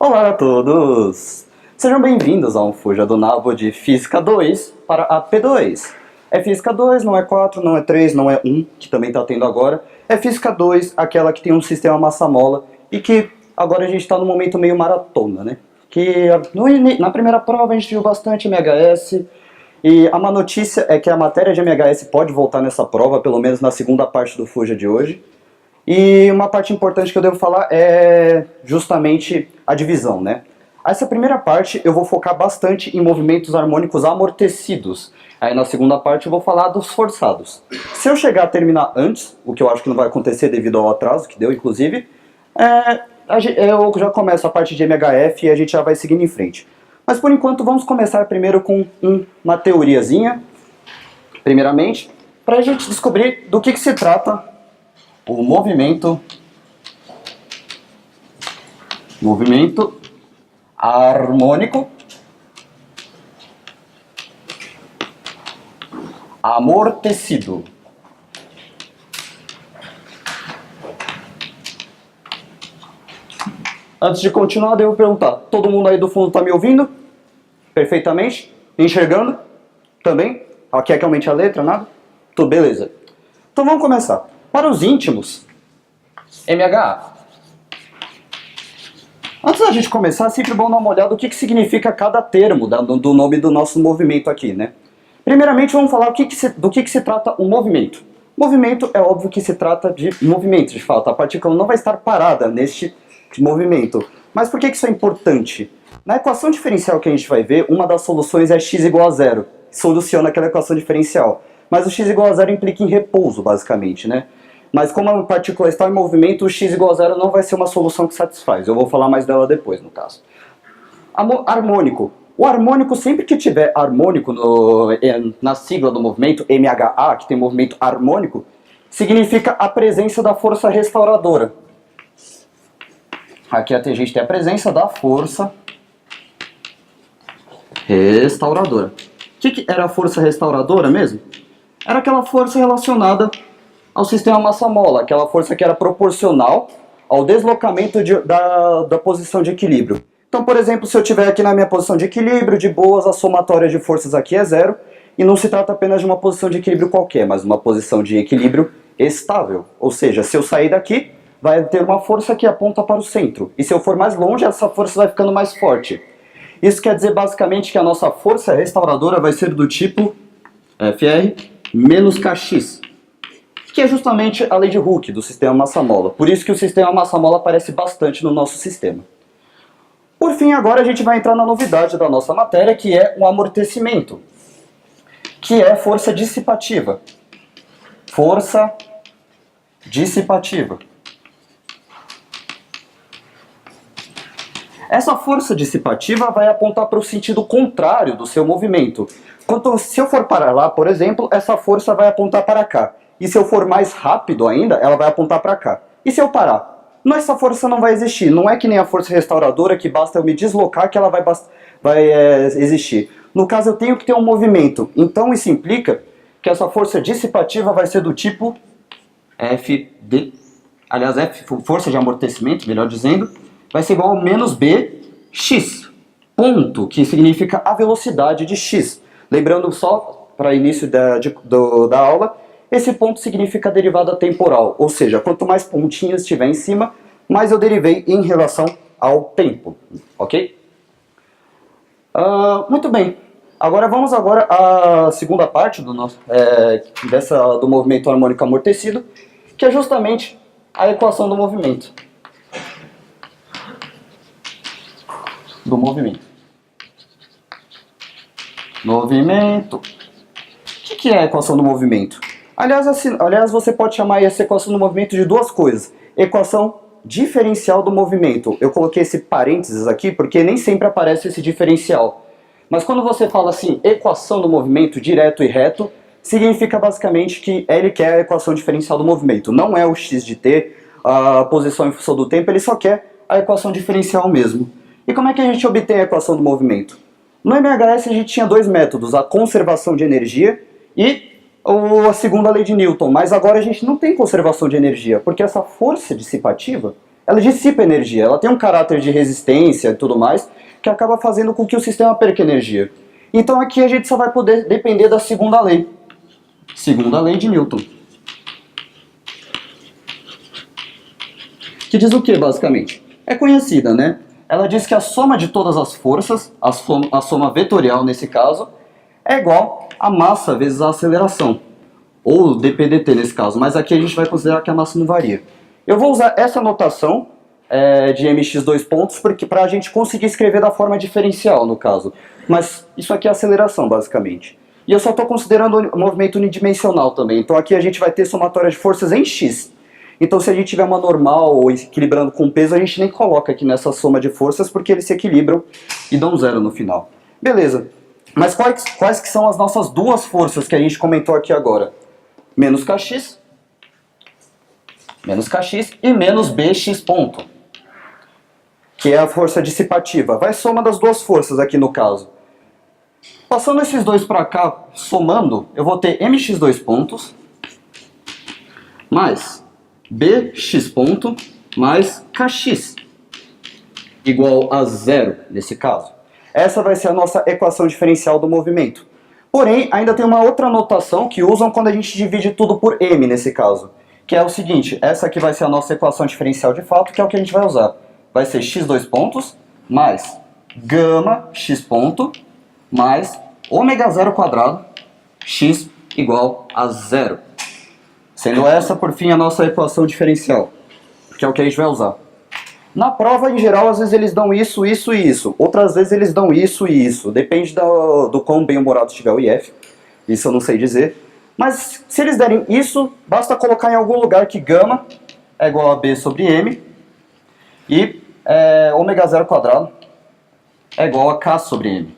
Olá a todos! Sejam bem-vindos a um Fuja do Nabo de Física 2 para a P2. É Física 2, não é 4, não é 3, não é 1, que também está tendo agora. É Física 2, aquela que tem um sistema massa-mola e que agora a gente está no momento meio maratona, né? Que na primeira prova a gente viu bastante MHS e a má notícia é que a matéria de MHS pode voltar nessa prova, pelo menos na segunda parte do Fuja de hoje. E uma parte importante que eu devo falar é justamente a divisão, né? Essa primeira parte eu vou focar bastante em movimentos harmônicos amortecidos. Aí na segunda parte eu vou falar dos forçados. Se eu chegar a terminar antes, o que eu acho que não vai acontecer devido ao atraso que deu, inclusive, eu já começo a parte de MHF e a gente já vai seguindo em frente. Mas por enquanto vamos começar primeiro com uma teoriazinha, primeiramente, para a gente descobrir do que se trata o movimento harmônico amortecido. Antes de continuar, devo perguntar, todo mundo aí do fundo está me ouvindo? Perfeitamente? Enxergando? Também? Quer que aumente a letra? Nada? Tudo beleza. Então vamos começar. Para os íntimos, MHA. Antes da gente começar, é sempre bom dar uma olhada no que significa cada termo do nome do nosso movimento aqui, né? Primeiramente, vamos falar do que se trata o movimento. Movimento é óbvio que se trata de movimento, de fato. A partícula não vai estar parada neste movimento. Mas por que isso é importante? Na equação diferencial que a gente vai ver, uma das soluções é x igual a zero. Soluciona aquela equação diferencial. Mas o x igual a zero implica em repouso, basicamente, né? Mas como a partícula está em movimento, o x igual a zero não vai ser uma solução que satisfaz. Eu vou falar mais dela depois, no caso. Harmônico. O harmônico, sempre que tiver harmônico na sigla do movimento, MHA, que tem movimento harmônico, significa a presença da força restauradora. Aqui a gente tem a presença da força restauradora. O que era a força restauradora mesmo? Era aquela força relacionada ao sistema massa-mola, aquela força que era proporcional ao deslocamento da posição de equilíbrio. Então, por exemplo, se eu estiver aqui na minha posição de equilíbrio, de boas, a somatória de forças aqui é zero, e não se trata apenas de uma posição de equilíbrio qualquer, mas uma posição de equilíbrio estável. Ou seja, se eu sair daqui, vai ter uma força que aponta para o centro, e se eu for mais longe, essa força vai ficando mais forte. Isso quer dizer basicamente que a nossa força restauradora vai ser do tipo Fr menos Kx, que é justamente a lei de Hooke do sistema massa-mola. Por isso que o sistema massa-mola aparece bastante no nosso sistema. Por fim, agora a gente vai entrar na novidade da nossa matéria, que é o amortecimento, que é força dissipativa. Força dissipativa. Essa força dissipativa vai apontar para o sentido contrário do seu movimento. Se eu for para lá, por exemplo, essa força vai apontar para cá. E se eu for mais rápido ainda, ela vai apontar para cá. E se eu parar? Essa força não vai existir. Não é que nem a força restauradora, que basta eu me deslocar que ela vai existir. No caso, eu tenho que ter um movimento. Então isso implica que essa força dissipativa vai ser do tipo FD. Aliás, força de amortecimento, melhor dizendo, vai ser igual a menos Bx. Ponto, que significa a velocidade de x. Lembrando só, para início da aula, esse ponto significa a derivada temporal, ou seja, quanto mais pontinhas tiver em cima, mais eu derivei em relação ao tempo, ok? Muito bem, vamos à segunda parte do movimento harmônico amortecido, que é justamente a equação do movimento. Movimento. O que é a equação do movimento? Aliás, você pode chamar essa equação do movimento de duas coisas. Equação diferencial do movimento. Eu coloquei esse parênteses aqui porque nem sempre aparece esse diferencial. Mas quando você fala assim, equação do movimento direto e reto, significa basicamente que ele quer a equação diferencial do movimento. Não é o x de t, a posição em função do tempo, ele só quer a equação diferencial mesmo. E como é que a gente obtém a equação do movimento? No MHS a gente tinha dois métodos, a conservação de energia e a segunda lei de Newton, mas agora a gente não tem conservação de energia, porque essa força dissipativa ela dissipa energia, ela tem um caráter de resistência e tudo mais, que acaba fazendo com que o sistema perca energia. Então aqui a gente só vai poder depender da segunda lei de Newton. Que diz o que, basicamente? É conhecida, né? Ela diz que a soma de todas as forças, a soma vetorial nesse caso, é igual a massa vezes a aceleração. Ou dPdt nesse caso, mas aqui a gente vai considerar que a massa não varia. Eu vou usar essa notação de mx dois pontos para a gente conseguir escrever da forma diferencial, no caso. Mas isso aqui é aceleração, basicamente. E eu só estou considerando o movimento unidimensional também. Então aqui a gente vai ter somatória de forças em x. Então se a gente tiver uma normal ou equilibrando com peso, a gente nem coloca aqui nessa soma de forças, porque eles se equilibram e dão zero no final. Beleza. Mas quais que são as nossas duas forças que a gente comentou aqui agora? Menos kx e menos bx ponto, que é a força dissipativa. Vai soma das duas forças aqui no caso. Passando esses dois para cá, somando, eu vou ter mx2 pontos mais bx ponto mais kx igual a zero nesse caso. Essa vai ser a nossa equação diferencial do movimento. Porém, ainda tem uma outra notação que usam quando a gente divide tudo por m nesse caso, que é o seguinte: essa aqui vai ser a nossa equação diferencial de fato, que é o que a gente vai usar. Vai ser x2 pontos mais gama x ponto mais ômega zero quadrado x igual a zero. Sendo essa, por fim, a nossa equação diferencial, que é o que a gente vai usar. Na prova, em geral, às vezes eles dão isso, isso e isso. Outras vezes eles dão isso e isso. Depende do quão bem-humorado estiver o IF. Isso eu não sei dizer. Mas se eles derem isso, basta colocar em algum lugar que gama é igual a B sobre M e ômega zero quadrado é igual a K sobre M.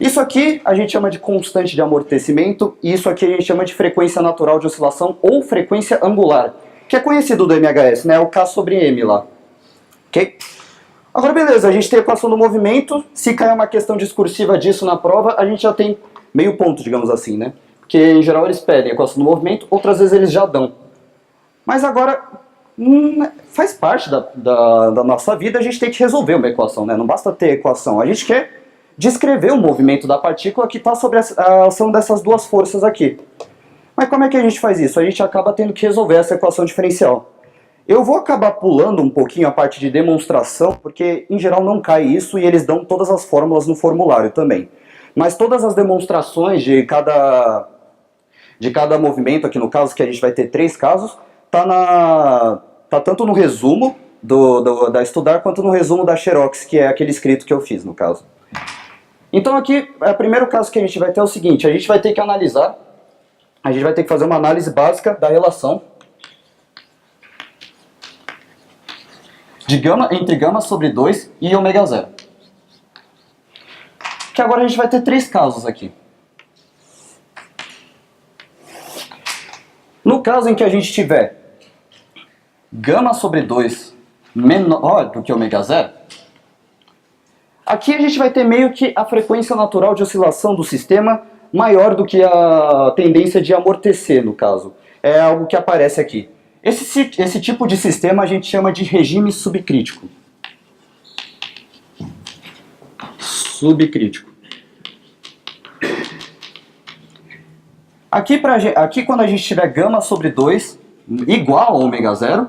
Isso aqui a gente chama de constante de amortecimento e isso aqui a gente chama de frequência natural de oscilação ou frequência angular, que é conhecido do MHS, né? O K sobre M lá. Ok? Agora beleza, a gente tem a equação do movimento. Se cair uma questão discursiva disso na prova, a gente já tem meio ponto, digamos assim, né? Porque em geral eles pedem a equação do movimento, outras vezes eles já dão. Mas agora, faz parte da nossa vida, a gente tem que resolver uma equação, né? Não basta ter equação, a gente quer descrever o movimento da partícula que está sobre a ação dessas duas forças aqui. Mas como é que a gente faz isso? A gente acaba tendo que resolver essa equação diferencial. Eu vou acabar pulando um pouquinho a parte de demonstração, porque em geral não cai isso e eles dão todas as fórmulas no formulário também. Mas todas as demonstrações de cada movimento, aqui no caso, que a gente vai ter 3 casos, tá tanto no resumo da Estudar, quanto no resumo da Xerox, que é aquele escrito que eu fiz, no caso. Então aqui, o primeiro caso que a gente vai ter é o seguinte: a gente vai ter que analisar, a gente vai ter que fazer uma análise básica da relação de entre gama sobre 2 e ômega zero. Que agora a gente vai ter 3 casos aqui. No caso em que a gente tiver gama sobre 2 menor do que ômega zero, aqui a gente vai ter meio que a frequência natural de oscilação do sistema maior do que a tendência de amortecer, no caso. É algo que aparece aqui. Esse tipo de sistema a gente chama de regime subcrítico. Subcrítico. Aqui quando a gente tiver gama sobre 2 igual a ômega zero,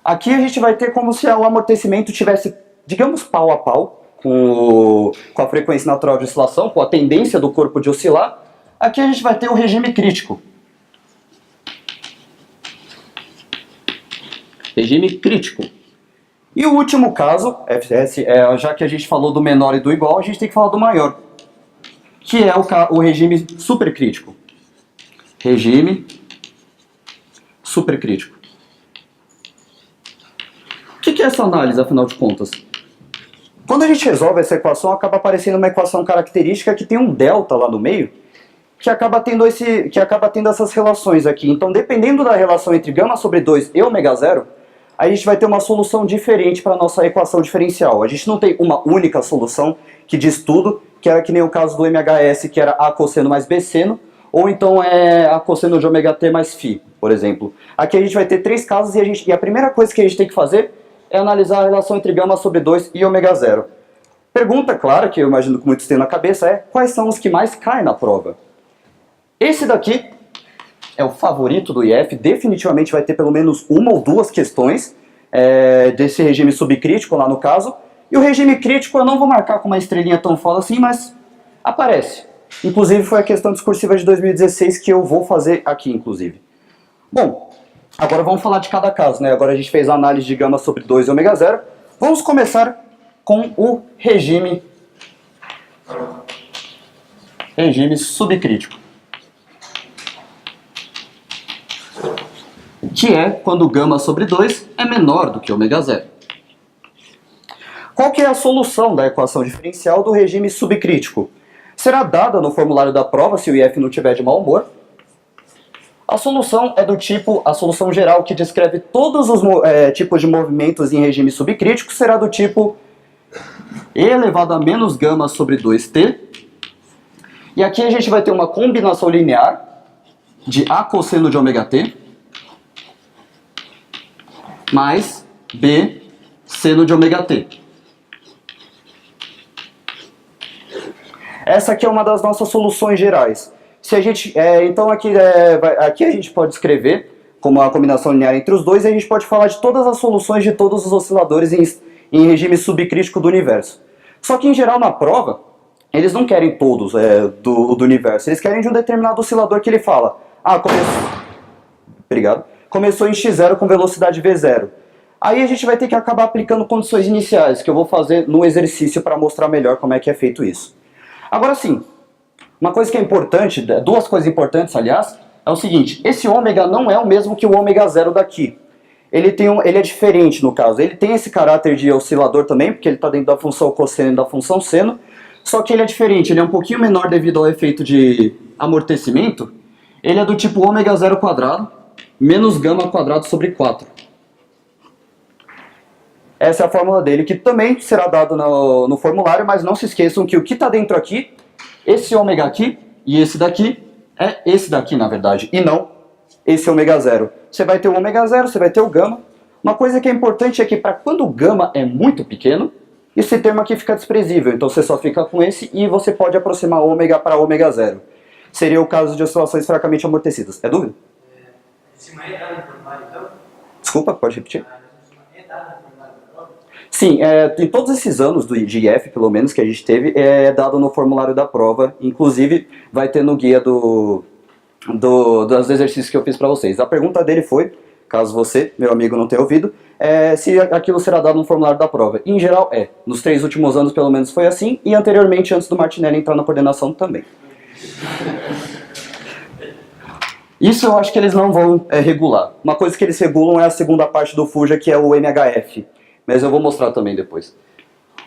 aqui a gente vai ter como se o amortecimento tivesse, digamos, pau a pau com a frequência natural de oscilação, com a tendência do corpo de oscilar. Aqui a gente vai ter o regime crítico. Regime crítico. E o último caso, já que a gente falou do menor e do igual, a gente tem que falar do maior, que é o regime supercrítico. Regime supercrítico. O que é essa análise, afinal de contas? Quando a gente resolve essa equação, acaba aparecendo uma equação característica que tem um delta lá no meio, que acaba tendo essas relações aqui. Então, dependendo da relação entre gama sobre 2 e ômega zero, a gente vai ter uma solução diferente para a nossa equação diferencial. A gente não tem uma única solução que diz tudo, que era que nem o caso do MHS, que era A cosseno mais B seno, ou então é a cosseno de ômega t mais φ, por exemplo. Aqui a gente vai ter três casos e a primeira coisa que a gente tem que fazer é analisar a relação entre gama sobre 2 e ômega zero. Pergunta clara, que eu imagino que muitos têm na cabeça, é quais são os que mais caem na prova? Esse daqui é o favorito do IF, definitivamente vai ter pelo menos uma ou duas questões desse regime subcrítico lá no caso. E o regime crítico eu não vou marcar com uma estrelinha tão foda assim, mas aparece. Inclusive foi a questão discursiva de 2016 que eu vou fazer aqui, inclusive. Bom, agora vamos falar de cada caso, né? Agora a gente fez a análise de gama sobre 2 e ômega zero. Vamos começar com o regime subcrítico, que é quando gama sobre 2 é menor do que ômega zero. Qual que é a solução da equação diferencial do regime subcrítico? Será dada no formulário da prova se o IF não tiver de mau humor. A solução é do tipo, a solução geral que descreve todos os tipos de movimentos em regime subcrítico será do tipo E elevado a menos gama sobre 2t. E aqui a gente vai ter uma combinação linear de A cosseno de ômega t mais B seno de ômega t. Essa aqui é uma das nossas soluções gerais. Se a gente, então aqui a gente pode escrever como uma combinação linear entre os dois e a gente pode falar de todas as soluções de todos os osciladores em regime subcrítico do universo. Só que em geral na prova, eles não querem todos do universo, eles querem de um determinado oscilador que ele fala, começou em x0 com velocidade v0. Aí a gente vai ter que acabar aplicando condições iniciais, que eu vou fazer no exercício para mostrar melhor como é que é feito isso. Agora sim, uma coisa que é importante, duas coisas importantes aliás, é o seguinte, esse ômega não é o mesmo que o ômega zero daqui. Ele é diferente no caso, ele tem esse caráter de oscilador também, porque ele está dentro da função cosseno e da função seno, só que ele é diferente, ele é um pouquinho menor devido ao efeito de amortecimento, ele é do tipo ômega zero quadrado menos gama quadrado sobre 4. Essa é a fórmula dele, que também será dado no formulário, mas não se esqueçam que o que está dentro aqui, esse ômega aqui e esse daqui, é esse daqui na verdade, e não esse ômega zero. Você vai ter o ômega zero, você vai ter o gama. Uma coisa que é importante é que para quando o gama é muito pequeno, esse termo aqui fica desprezível, então você só fica com esse e você pode aproximar ômega para ômega zero. Seria o caso de oscilações fracamente amortecidas. É dúvida? É dado no formulário, então? Desculpa, pode repetir? Sim, em todos esses anos de IF, pelo menos, que a gente teve, é dado no formulário da prova. Inclusive, vai ter no guia dos exercícios que eu fiz para vocês. A pergunta dele foi, caso você, meu amigo, não tenha ouvido, se aquilo será dado no formulário da prova. Em geral, Nos 3 últimos anos, pelo menos, foi assim. E anteriormente, antes do Martinelli entrar na coordenação, também. Isso eu acho que eles não vão regular. Uma coisa que eles regulam é a segunda parte do Fuja, que é o MHF. Mas eu vou mostrar também depois.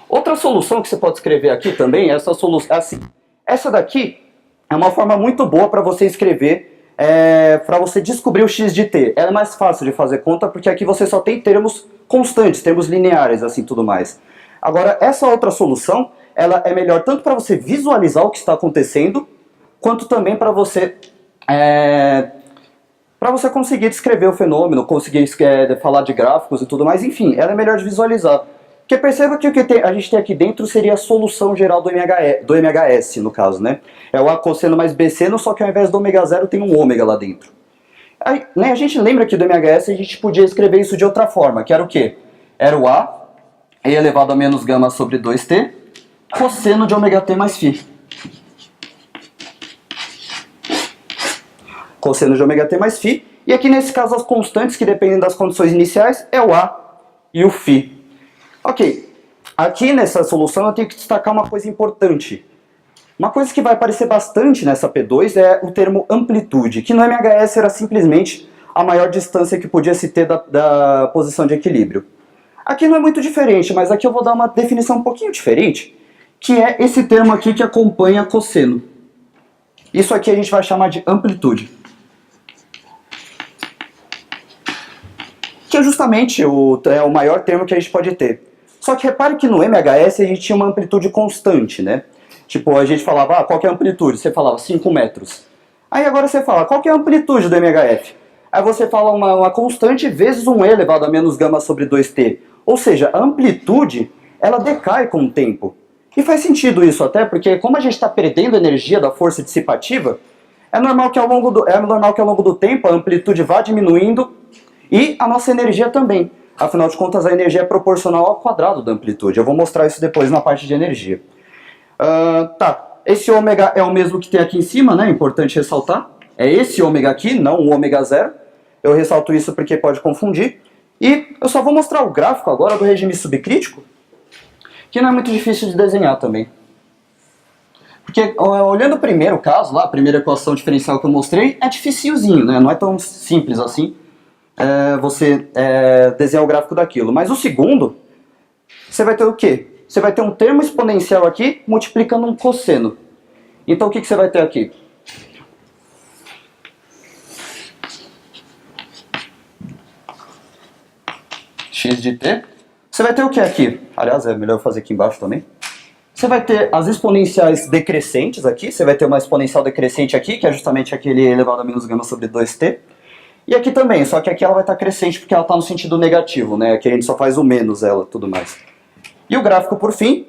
Outra solução que você pode escrever aqui também é essa solução. Assim, essa daqui é uma forma muito boa para você escrever, para você descobrir o x de t. Ela é mais fácil de fazer conta porque aqui você só tem termos constantes, termos lineares, assim, tudo mais. Agora, essa outra solução, ela é melhor tanto para você visualizar o que está acontecendo, quanto também para você conseguir descrever o fenômeno, conseguir falar de gráficos e tudo mais, enfim, ela é melhor de visualizar. Porque perceba que o que a gente tem aqui dentro seria a solução geral do MHS, no caso, né? É o A cosseno mais B seno, só que ao invés do ômega zero tem um ômega lá dentro. Aí, né, a gente lembra que do MHS a gente podia escrever isso de outra forma, que era o quê? Era o A, E elevado a menos gama sobre 2t, cosseno de ômega t mais φ. Cosseno de ômega t mais φ, e aqui nesse caso as constantes que dependem das condições iniciais é o A e o φ. Ok, aqui nessa solução eu tenho que destacar uma coisa importante. Uma coisa que vai aparecer bastante nessa P2 é o termo amplitude, que no MHS era simplesmente a maior distância que podia se ter da posição de equilíbrio. Aqui não é muito diferente, mas aqui eu vou dar uma definição um pouquinho diferente, que é esse termo aqui que acompanha cosseno. Isso aqui a gente vai chamar de amplitude. Que é justamente o maior termo que a gente pode ter. Só que repare que no MHS a gente tinha uma amplitude constante, né? Tipo, a gente falava, qual que é a amplitude? Você falava 5 metros. Aí agora você fala, qual que é a amplitude do MHF? Aí você fala uma constante vezes um E elevado a menos gama sobre 2T. Ou seja, a amplitude, ela decai com o tempo. E faz sentido isso até, porque como a gente está perdendo energia da força dissipativa, é normal que ao longo do tempo a amplitude vá diminuindo e a nossa energia também. Afinal de contas, a energia é proporcional ao quadrado da amplitude. Eu vou mostrar isso depois na parte de energia. Esse ômega é o mesmo que tem aqui em cima, né? Importante ressaltar. É esse ômega aqui, não o ômega zero. Eu ressalto isso porque pode confundir. E eu só vou mostrar o gráfico agora do regime subcrítico, que não é muito difícil de desenhar também. Porque olhando o primeiro caso lá, a primeira equação diferencial que eu mostrei, é dificilzinho, né? Não é tão simples assim você desenhar o gráfico daquilo. Mas o segundo, você vai ter o quê? Você vai ter um termo exponencial aqui multiplicando um cosseno. Então o que você vai ter aqui? X de t. Você vai ter o que aqui? Aliás, é melhor eu fazer aqui embaixo também. Você vai ter as exponenciais decrescentes aqui. Você vai ter uma exponencial decrescente aqui, que é justamente aquele elevado a menos gama sobre 2t. E aqui também, só que aqui ela vai estar crescente porque ela está no sentido negativo, né? Aqui a gente só faz o menos ela, tudo mais. E o gráfico, por fim,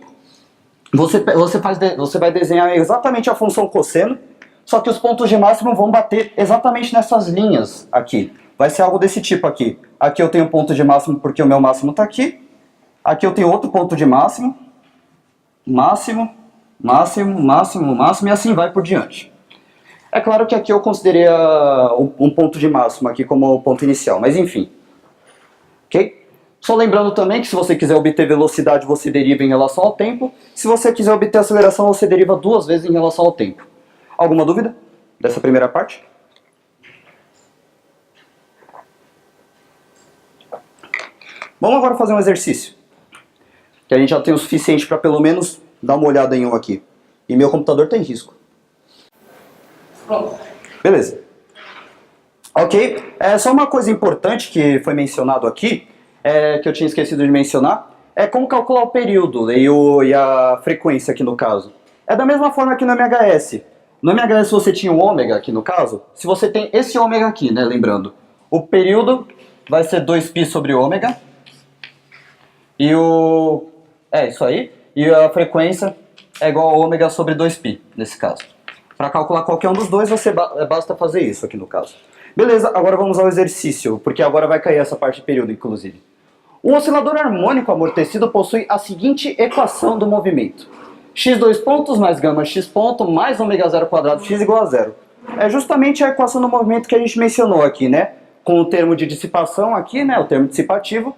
você vai desenhar exatamente a função cosseno, só que os pontos de máximo vão bater exatamente nessas linhas aqui. Vai ser algo desse tipo aqui. Aqui eu tenho ponto de máximo porque o meu máximo está aqui. Aqui eu tenho outro ponto de máximo. Máximo, máximo, máximo, máximo, e assim vai por diante. É claro que aqui eu considerei um ponto de máximo aqui como ponto inicial, mas enfim. Ok? Só lembrando também que se você quiser obter velocidade, você deriva em relação ao tempo. Se você quiser obter aceleração, você deriva 2 vezes em relação ao tempo. Alguma dúvida dessa primeira parte? Vamos agora fazer um exercício. Que a gente já tem o suficiente para pelo menos dar uma olhada em um aqui. E meu computador tem risco. Pronto. Beleza. Ok? Só uma coisa importante que foi mencionado aqui, que eu tinha esquecido de mencionar, é como calcular o período e a frequência aqui no caso. É da mesma forma que no MHS. No MHS você tinha o ômega aqui no caso. Se você tem esse ômega aqui, né, lembrando, o período vai ser 2π sobre ômega. E isso aí. E a frequência é igual a ômega sobre 2π, nesse caso. Para calcular qualquer um dos dois, basta fazer isso aqui no caso. Beleza, agora vamos ao exercício, porque agora vai cair essa parte de período, inclusive. Um oscilador harmônico amortecido possui a seguinte equação do movimento. x2 pontos mais gama x ponto mais ômega zero quadrado x igual a zero. É justamente a equação do movimento que a gente mencionou aqui, né? Com o termo de dissipação aqui, né? O termo dissipativo.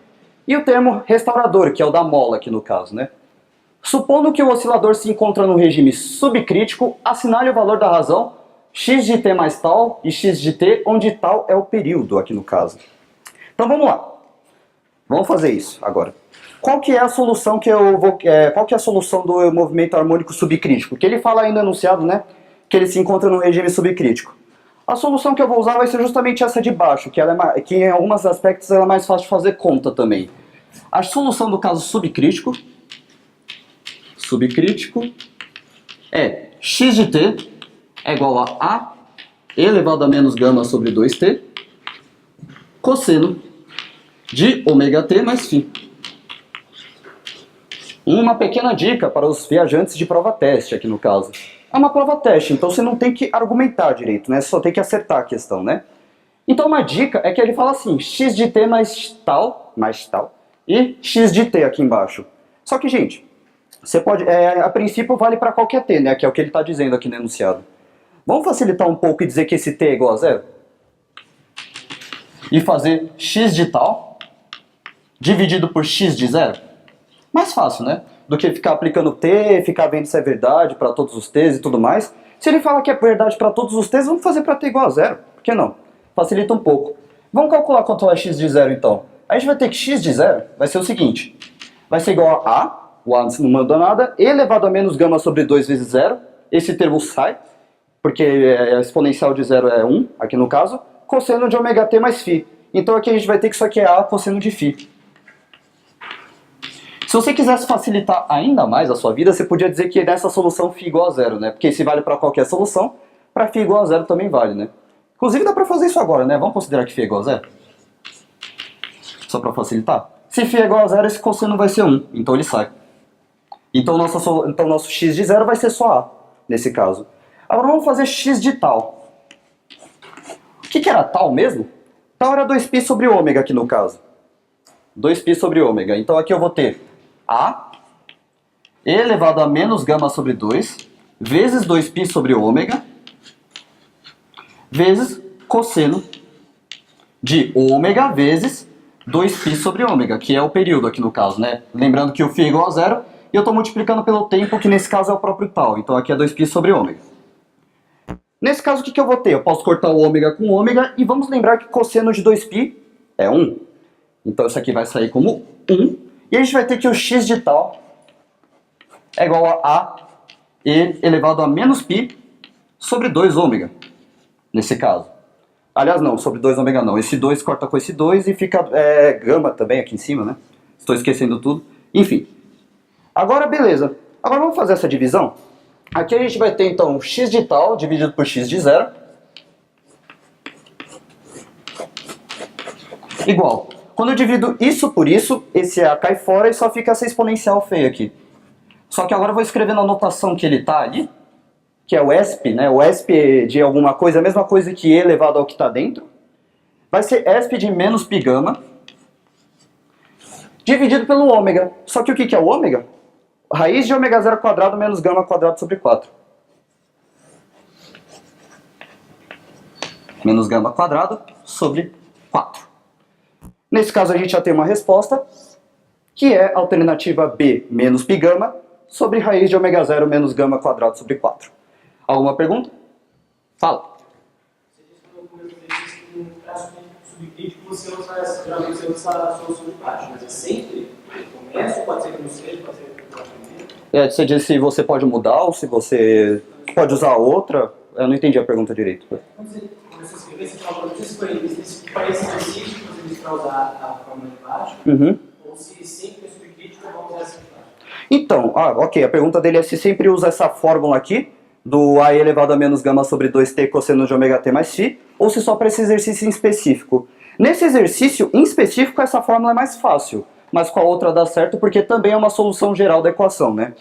E o termo restaurador, que é o da mola aqui no caso, né? Supondo que o oscilador se encontra no regime subcrítico, assinale o valor da razão x de t mais tal e x de t, onde tal é o período aqui no caso. Então vamos lá. Vamos fazer isso agora. Qual que é a solução qual que é a solução do movimento harmônico subcrítico? Que ele fala aí no enunciado, né? Que ele se encontra no regime subcrítico. A solução que eu vou usar vai ser justamente essa de baixo, que em alguns aspectos ela é mais fácil de fazer conta também. A solução do caso subcrítico é x de t é igual a elevado a menos gama sobre 2t cosseno de ômega t mais φ. Uma pequena dica para os viajantes de prova teste aqui no caso. É uma prova teste, então você não tem que argumentar direito, né? Você só tem que acertar a questão, né? Então uma dica é que ele fala assim, x de t mais tal, e x de t aqui embaixo. Só que, gente, você pode, a princípio vale para qualquer t, né? Que é o que ele está dizendo aqui no enunciado. Vamos facilitar um pouco e dizer que esse t é igual a zero? E fazer x de tal dividido por x de zero? Mais fácil, né? Do que ficar aplicando t, ficar vendo se é verdade para todos os t's e tudo mais. Se ele fala que é verdade para todos os t's, vamos fazer para t igual a zero. Por que não? Facilita um pouco. Vamos calcular quanto é x de zero então. A gente vai ter que x de zero vai ser o seguinte. Vai ser igual a o a não manda nada, elevado a menos gama sobre 2 vezes zero. Esse termo sai, porque a exponencial de zero é 1, aqui no caso. Cosseno de ômega t mais φ. Então aqui a gente vai ter que isso aqui é a cosseno de φ. Se você quisesse facilitar ainda mais a sua vida, você podia dizer que nessa solução φ igual a zero, né? Porque se vale para qualquer solução, Para φ igual a zero também vale, né? Inclusive dá para fazer isso agora, né? Vamos considerar que φ é igual a zero? Só para facilitar. Se φ é igual a zero, esse cosseno vai ser 1, então ele sai. Então nosso x de zero vai ser só a, nesse caso. Agora vamos fazer x de tal. O que era tal mesmo? Tal era 2π sobre ômega aqui no caso. 2π sobre ômega. Então aqui eu vou ter a elevado a menos gama sobre 2 vezes 2π sobre ômega vezes cosseno de ômega vezes 2π sobre ômega, que é o período aqui no caso, né? Lembrando que o φ é igual a zero e eu estou multiplicando pelo tempo, que nesse caso é o próprio tal. Então aqui é 2π sobre ômega. Nesse caso, o que eu vou ter? Eu posso cortar o ômega com ômega e vamos lembrar que cosseno de 2π é 1. Então isso aqui vai sair como 1. E a gente vai ter que o x de tal é igual a e elevado a menos π sobre 2 ômega, nesse caso. Aliás, não, sobre 2 ômega não. Esse 2 corta com esse 2 e fica gama também aqui em cima, né? Estou esquecendo tudo. Enfim. Agora, beleza. Agora vamos fazer essa divisão. Aqui a gente vai ter, então, x de tal dividido por x de zero. Igual. Quando eu divido isso por isso, esse A cai fora e só fica essa exponencial feia aqui. Só que agora eu vou escrever na notação que ele está ali, que é o ESP, né? O ESP de alguma coisa, a mesma coisa que E elevado ao que está dentro. Vai ser ESP de menos π gama dividido pelo ômega. Só que o que é o ômega? Raiz de ômega zero quadrado menos gama quadrado sobre 4. Menos gama quadrado sobre 4. Nesse caso a gente já tem uma resposta, que é a alternativa B menos π gama sobre raiz de ômega zero menos gama quadrado sobre 4. Alguma pergunta? Fala. Você disse que no começo do exercício, no traço subcrítico, você usa, geralmente você usa a solução de baixo, mas é sempre no começo, pode ser que não seja, pode ser que não seja. Você disse se você pode mudar ou se você pode usar outra. Eu não entendi a pergunta direito. Quando você começou a escrever, você falou para você para esse exercício, você disse para usar a fórmula de baixo, ou se sempre é subcrítico, vamos usar essa de baixo. Então, ok, a pergunta dele é se sempre usa essa fórmula aqui, do A elevado a menos gama sobre 2t cosseno de ômega t mais φ, ou se só para esse exercício em específico. Nesse exercício em específico, essa fórmula é mais fácil, mas com a outra dá certo porque também é uma solução geral da equação, né?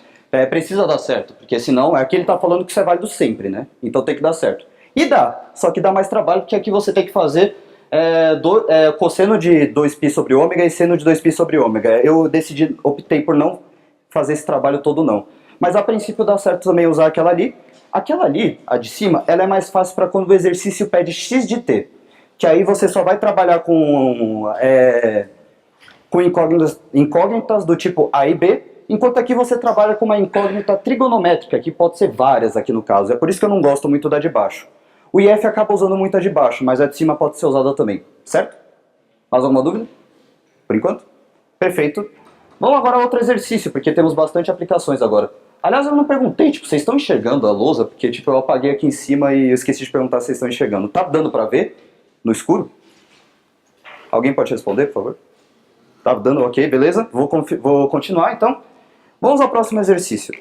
Precisa dar certo, porque senão, aqui ele está falando que isso é válido sempre, né? Então tem que dar certo. E dá, só que dá mais trabalho porque aqui você tem que fazer cosseno de 2π sobre ômega e seno de 2π sobre ômega. Eu optei por não fazer esse trabalho todo não. Mas a princípio dá certo também usar aquela ali. Aquela ali, a de cima, ela é mais fácil para quando o exercício pede x de t. Que aí você só vai trabalhar com incógnitas do tipo A e B, enquanto aqui você trabalha com uma incógnita trigonométrica, que pode ser várias aqui no caso. É por isso que eu não gosto muito da de baixo. O IF acaba usando muito a de baixo, mas a de cima pode ser usada também, certo? Mais alguma dúvida? Por enquanto? Perfeito. Vamos agora a outro exercício, porque temos bastante aplicações agora. Aliás, eu não perguntei, tipo, vocês estão enxergando a lousa? Porque, tipo, eu apaguei aqui em cima e eu esqueci de perguntar se vocês estão enxergando. Tá dando pra ver no escuro? Alguém pode responder, por favor? Tá dando, ok, beleza? Vou continuar, então. Vamos ao próximo exercício.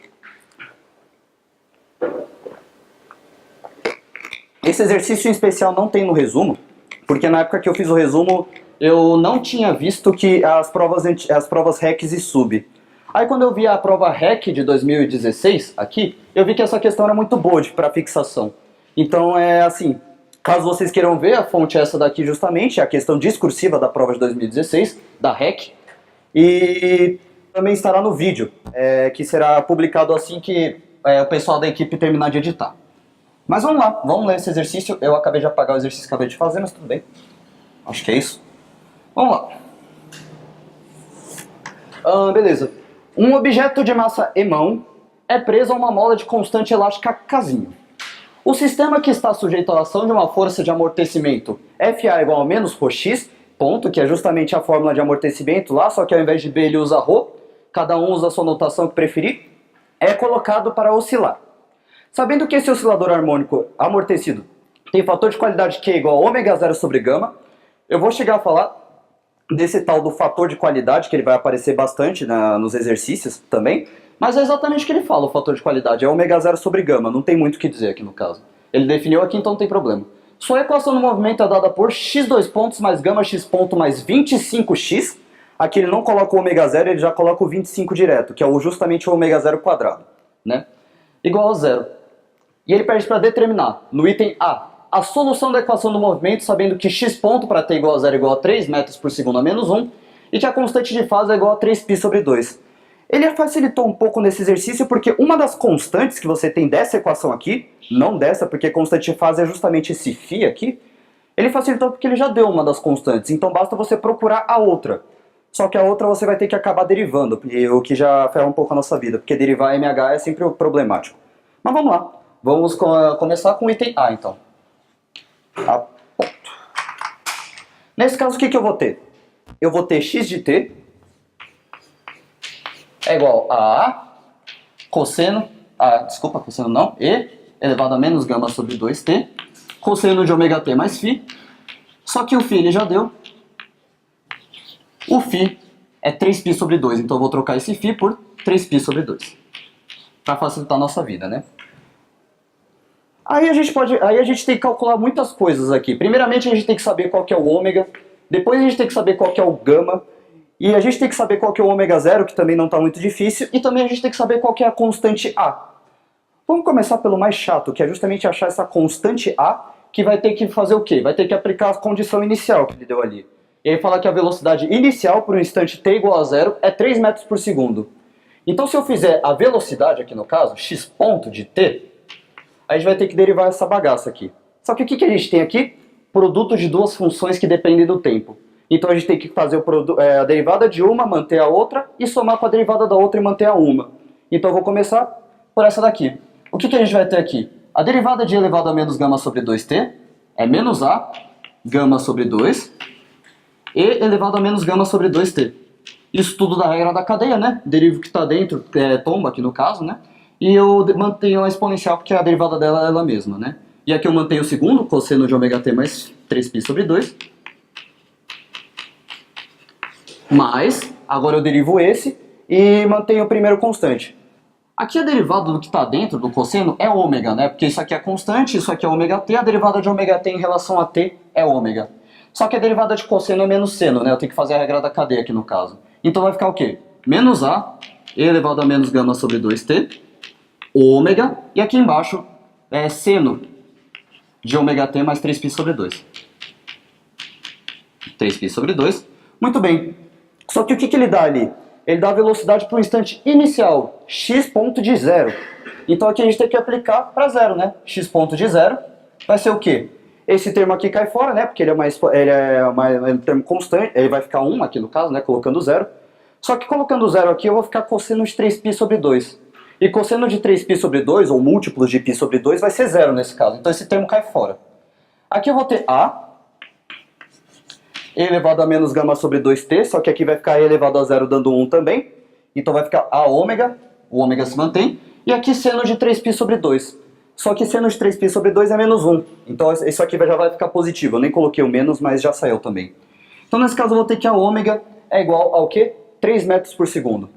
Esse exercício em especial não tem no resumo, porque na época que eu fiz o resumo, eu não tinha visto que as provas REC e SUB. Aí quando eu vi a prova REC de 2016, aqui, eu vi que essa questão era muito boa para fixação. Então é assim, caso vocês queiram ver, a fonte é essa daqui justamente, é a questão discursiva da prova de 2016, da REC, e também estará no vídeo, que será publicado assim que o pessoal da equipe terminar de editar. Mas vamos lá, vamos ler esse exercício. Eu acabei de apagar o exercício que acabei de fazer, mas tudo bem. Acho que é isso. Vamos lá. Beleza. Um objeto de massa emão é preso a uma mola de constante elástica Kzinho. O sistema que está sujeito à ação de uma força de amortecimento FA igual a menos ρx, ponto, que é justamente a fórmula de amortecimento lá, só que ao invés de B ele usa ρ, cada um usa a sua notação que preferir, é colocado para oscilar. Sabendo que esse oscilador harmônico amortecido tem fator de qualidade Q igual a ômega zero sobre gama, eu vou chegar a falar desse tal do fator de qualidade, que ele vai aparecer bastante nos exercícios também, mas é exatamente o que ele fala, o fator de qualidade, é ômega zero sobre gama, não tem muito o que dizer aqui no caso. Ele definiu aqui, então não tem problema. Sua equação do movimento é dada por x2 pontos mais gama x ponto mais 25x. Aqui ele não coloca o ômega zero, ele já coloca o 25 direto, que é justamente o ômega zero quadrado, né? Igual a zero. E ele pede para determinar, no item A solução da equação do movimento, sabendo que x ponto para t igual a zero igual a 3 metros por segundo a menos 1, e que a constante de fase é igual a 3π sobre 2. Ele facilitou um pouco nesse exercício porque uma das constantes que você tem dessa equação aqui, não dessa, porque constante de fase é justamente esse φ aqui, ele facilitou porque ele já deu uma das constantes, então basta você procurar a outra. Só que a outra você vai ter que acabar derivando, o que já ferra um pouco a nossa vida, porque derivar MH é sempre problemático. Mas vamos lá, vamos começar com o item A então. A ponto. Nesse caso, o que eu vou ter? Eu vou ter x de t é igual a cosseno, cosseno não, e elevado a menos gama sobre 2t, cosseno de ômega t mais φ, só que o φ ele já deu, o φ é 3π sobre 2, então eu vou trocar esse φ por 3π sobre 2, para facilitar a nossa vida, né? Aí a gente tem que calcular muitas coisas aqui. Primeiramente a gente tem que saber qual que é o ômega, depois a gente tem que saber qual que é o gama, e a gente tem que saber qual que é o ômega zero, que também não está muito difícil, e também a gente tem que saber qual que é a constante A. Vamos começar pelo mais chato, que é justamente achar essa constante A, que vai ter que fazer o quê? Vai ter que aplicar a condição inicial que ele deu ali. E aí fala que a velocidade inicial por um instante t igual a zero é 3 metros por segundo. Então se eu fizer a velocidade aqui no caso, x ponto de t, a gente vai ter que derivar essa bagaça aqui. Só que o que a gente tem aqui? Produto de duas funções que dependem do tempo. Então a gente tem que fazer a derivada de uma, manter a outra, e somar com a derivada da outra e manter a uma. Então eu vou começar por essa daqui. O que a gente vai ter aqui? A derivada de elevado a menos gama sobre 2t é menos a gama sobre 2 e elevado a menos gama sobre 2t. Isso tudo da regra da cadeia, né? Derivo que está dentro, tomba aqui no caso, né? E eu mantenho a exponencial porque a derivada dela é ela mesma, né? E aqui eu mantenho o segundo, cosseno de ômega t mais 3π sobre 2. Mas, agora eu derivo esse e mantenho o primeiro constante. Aqui a derivada do que está dentro do cosseno é ômega, né? Porque isso aqui é constante, isso aqui é ômega t, a derivada de ômega t em relação a t é ômega. Só que a derivada de cosseno é menos seno, né? Eu tenho que fazer a regra da cadeia aqui no caso. Então vai ficar o quê? Menos a elevado a menos gama sobre 2t, ômega, e aqui embaixo é seno de ômega t mais 3π sobre 2. 3π sobre 2. Muito bem. Só que o que ele dá ali? Ele dá a velocidade para o instante inicial, x ponto de zero. Então aqui a gente tem que aplicar para zero, né? X ponto de zero vai ser o quê? Esse termo aqui cai fora, né? Porque ele é um termo constante, ele vai ficar 1 aqui no caso, né? Colocando zero. Só que colocando zero aqui eu vou ficar cosseno de 3π sobre 2. E cosseno de 3π sobre 2, ou múltiplos de π sobre 2, vai ser zero nesse caso. Então esse termo cai fora. Aqui eu vou ter a elevado a menos gama sobre 2t, só que aqui vai ficar elevado a zero dando 1 também. Então vai ficar a ômega, o ômega se mantém. E aqui seno de 3π sobre 2. Só que seno de 3π sobre 2 é menos 1. Então isso aqui já vai ficar positivo. Eu nem coloquei o menos, mas já saiu também. Então nesse caso eu vou ter que a ômega é igual ao quê? 3 metros por segundo.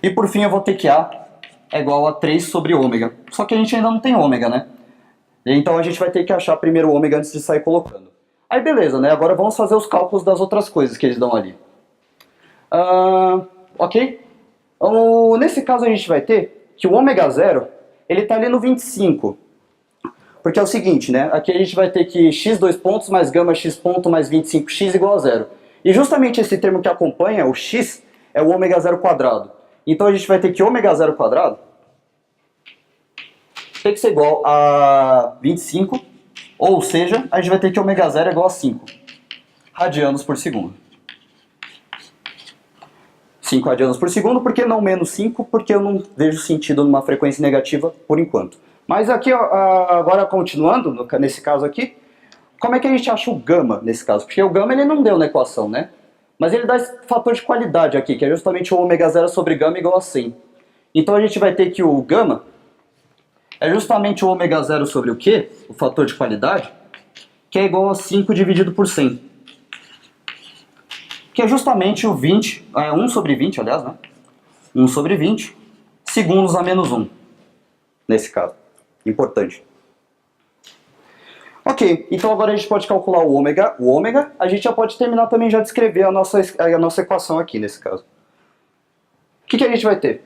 E por fim eu vou ter que A é igual a 3 sobre ômega. Só que a gente ainda não tem ômega, né? Então a gente vai ter que achar primeiro o ômega antes de sair colocando. Aí beleza, né? Agora vamos fazer os cálculos das outras coisas que eles dão ali. Ok? Nesse caso a gente vai ter que o ômega zero, ele está ali no 25. Porque é o seguinte, né? Aqui a gente vai ter que x2 pontos mais gama x ponto mais 25x igual a zero. E justamente esse termo que acompanha, o x, é o ômega zero quadrado. Então a gente vai ter que ômega zero quadrado tem que ser igual a 25, ou seja, a gente vai ter que ômega zero é igual a 5 radianos por segundo. 5 radianos por segundo, por que não menos 5? Porque eu não vejo sentido numa frequência negativa por enquanto. Mas aqui, agora continuando, nesse caso aqui, como é que a gente acha o gama nesse caso? Porque o gama ele não deu na equação, né? Mas ele dá esse fator de qualidade aqui, que é justamente o ômega zero sobre gama igual a 100. Então a gente vai ter que o gama é justamente o ômega zero sobre o quê? O fator de qualidade, que é igual a 5 dividido por 100. Que é justamente o 20, 1 sobre 20, aliás, né? 1 sobre 20, segundos a menos 1, nesse caso. Importante. Ok, então agora a gente pode calcular o ômega. O ômega, a gente já pode terminar também já de escrever a nossa equação aqui nesse caso. O que a gente vai ter?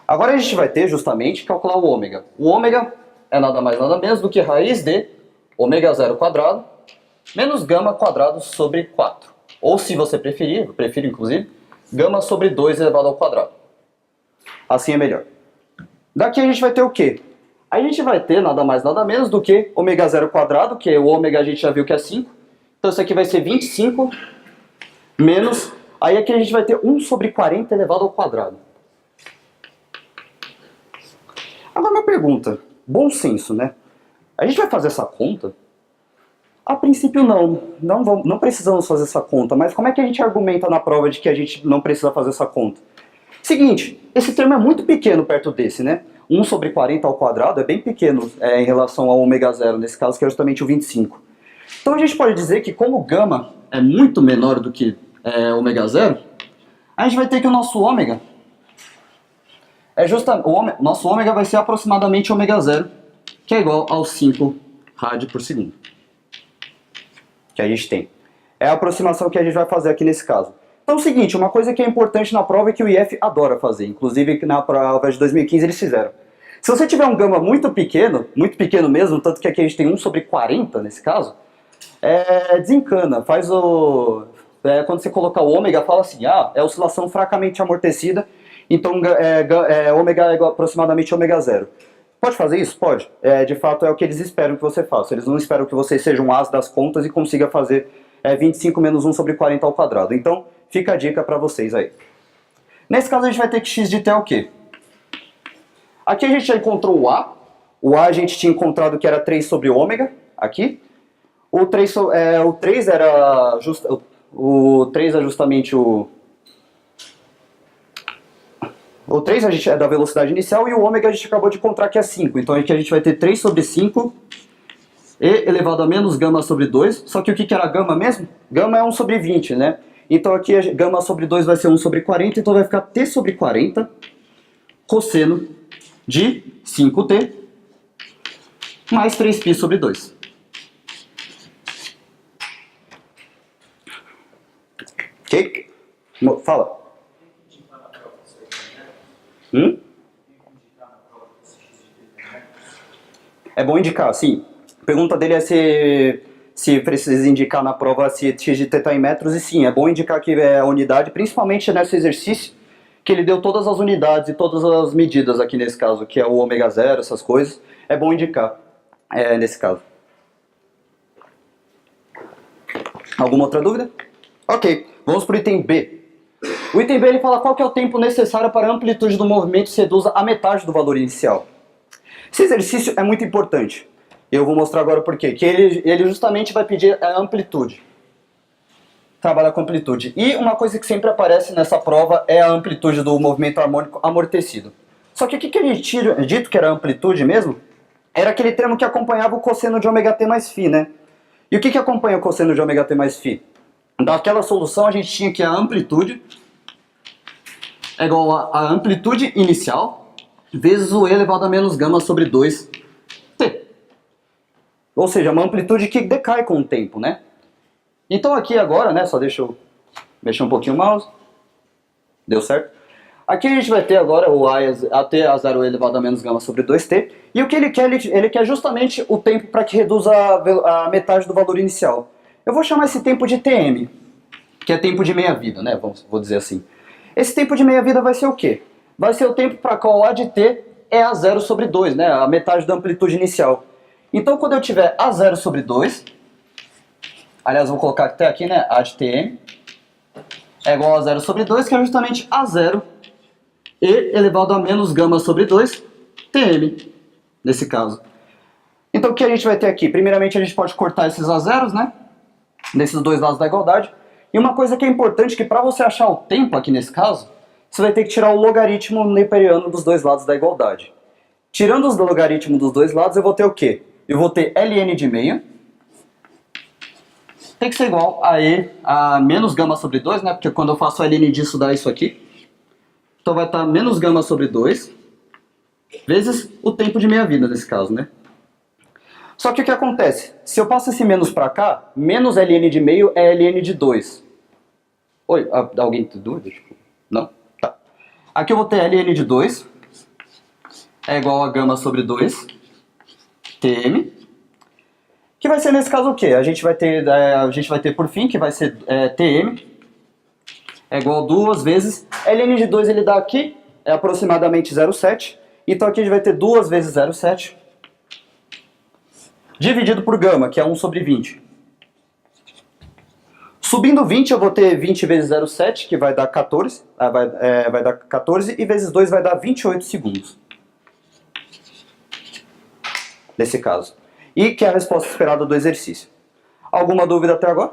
Agora a gente vai ter justamente calcular o ômega. O ômega é nada mais nada menos do que raiz de ômega zero quadrado menos gama quadrado sobre 4. Ou se você preferir, eu prefiro inclusive, gama sobre 2 elevado ao quadrado. Assim é melhor. Daqui a gente vai ter o quê? A gente vai ter nada mais nada menos do que ômega zero quadrado, que o ômega a gente já viu que é 5. Então isso aqui vai ser 25 menos... Aí aqui a gente vai ter 1 sobre 40 elevado ao quadrado. Agora uma pergunta, bom senso, né? A gente vai fazer essa conta? A princípio não precisamos fazer essa conta, mas como é que a gente argumenta na prova de que a gente não precisa fazer essa conta? Seguinte, esse termo é muito pequeno perto desse, né? 1 sobre 40 ao quadrado é bem pequeno em relação ao ômega zero, nesse caso que é justamente o 25. Então a gente pode dizer que como gama é muito menor do que ômega zero, a gente vai ter que o nosso ômega nosso ômega vai ser aproximadamente ômega zero, que é igual aos 5 rádio por segundo. Que a gente tem. É a aproximação que a gente vai fazer aqui nesse caso. Então é o seguinte, uma coisa que é importante na prova é que o IF adora fazer, inclusive na prova de 2015 eles fizeram. Se você tiver um gama muito pequeno mesmo, tanto que aqui a gente tem 1 sobre 40 nesse caso, desencana, faz o... quando você colocar o ômega, fala assim, é oscilação fracamente amortecida, então ômega é aproximadamente ômega zero. Pode fazer isso? Pode. De fato é o que eles esperam que você faça. Eles não esperam que você seja um as das contas e consiga fazer 25 menos 1 sobre 40 ao quadrado. Então, fica a dica para vocês aí. Nesse caso a gente vai ter que x de t é o quê? Aqui a gente já encontrou o A. O A a gente tinha encontrado que era 3 sobre ômega, aqui. O 3 é justamente o 3 a gente é da velocidade inicial e o ômega a gente acabou de encontrar que é 5. Então aqui a gente vai ter 3 sobre 5 e elevado a menos gama sobre 2. Só que o que era gama mesmo? Gama é 1 sobre 20, né? Então aqui gama sobre 2 vai ser 1 sobre 40, então vai ficar t sobre 40 cosseno de 5t mais 3π sobre 2. Ok? Fala. É bom indicar, sim. A pergunta dele é se precisa indicar na prova se x de t está em metros, e sim, é bom indicar que é a unidade, principalmente nesse exercício, que ele deu todas as unidades e todas as medidas aqui nesse caso, que é o ômega zero, essas coisas, é bom indicar nesse caso. Alguma outra dúvida? Ok, vamos para o item B. O item B ele fala qual que é o tempo necessário para a amplitude do movimento se reduza a metade do valor inicial. Esse exercício é muito importante. Eu vou mostrar agora por quê. Que ele justamente vai pedir a amplitude. Trabalhar com amplitude. E uma coisa que sempre aparece nessa prova é a amplitude do movimento harmônico amortecido. Só que o que ele tinha dito que era amplitude mesmo? Era aquele termo que acompanhava o cosseno de ômega t mais φ, né? E o que acompanha o cosseno de ômega t mais φ? Daquela solução a gente tinha que a amplitude é igual a amplitude inicial vezes o e elevado a menos gama sobre 2t. Ou seja, uma amplitude que decai com o tempo, né? Então aqui agora, né, só deixa eu mexer um pouquinho o mouse. Deu certo? Aqui a gente vai ter agora o t a 0 elevado a menos gama sobre 2t. E o que ele quer justamente o tempo para que reduza a metade do valor inicial. Eu vou chamar esse tempo de Tm, que é tempo de meia-vida, né? Vou dizer assim. Esse tempo de meia-vida vai ser o quê? Vai ser o tempo para qual A de t é a 0 sobre 2, né? A metade da amplitude inicial. Então quando eu tiver a 0 sobre 2, aliás, vou colocar até aqui, né? A de Tm é igual a 0 sobre 2, que é justamente a 0 e elevado a menos gama sobre 2, Tm, nesse caso. Então o que a gente vai ter aqui? Primeiramente a gente pode cortar esses a zeros, né? Nesses dois lados da igualdade. E uma coisa que é importante, que para você achar o tempo aqui nesse caso, você vai ter que tirar o logaritmo neperiano dos dois lados da igualdade. Tirando os logaritmos dos dois lados, eu vou ter o quê? Eu vou ter ln de meia, tem que ser igual a e a menos gama sobre 2, né? Porque quando eu faço ln disso dá isso aqui. Então vai estar menos gama sobre 2, vezes o tempo de meia-vida nesse caso, né? Só que o que acontece? Se eu passo esse menos para cá, menos ln de meio é ln de 2. Oi, alguém tem dúvida? Não? Tá. Aqui eu vou ter ln de 2, é igual a gama sobre 2, Tm, que vai ser nesse caso o quê? A gente vai ter por fim, que vai ser Tm, é igual a 2 vezes, ln de 2 ele dá aqui, é aproximadamente 0,7, então aqui a gente vai ter 2 vezes 0,7, dividido por gama, que é 1 sobre 20. Subindo 20, eu vou ter 20 vezes 0,7, que vai dar 14, vai dar 14, e vezes 2 vai dar 28 segundos. Nesse caso. E que é a resposta esperada do exercício. Alguma dúvida até agora?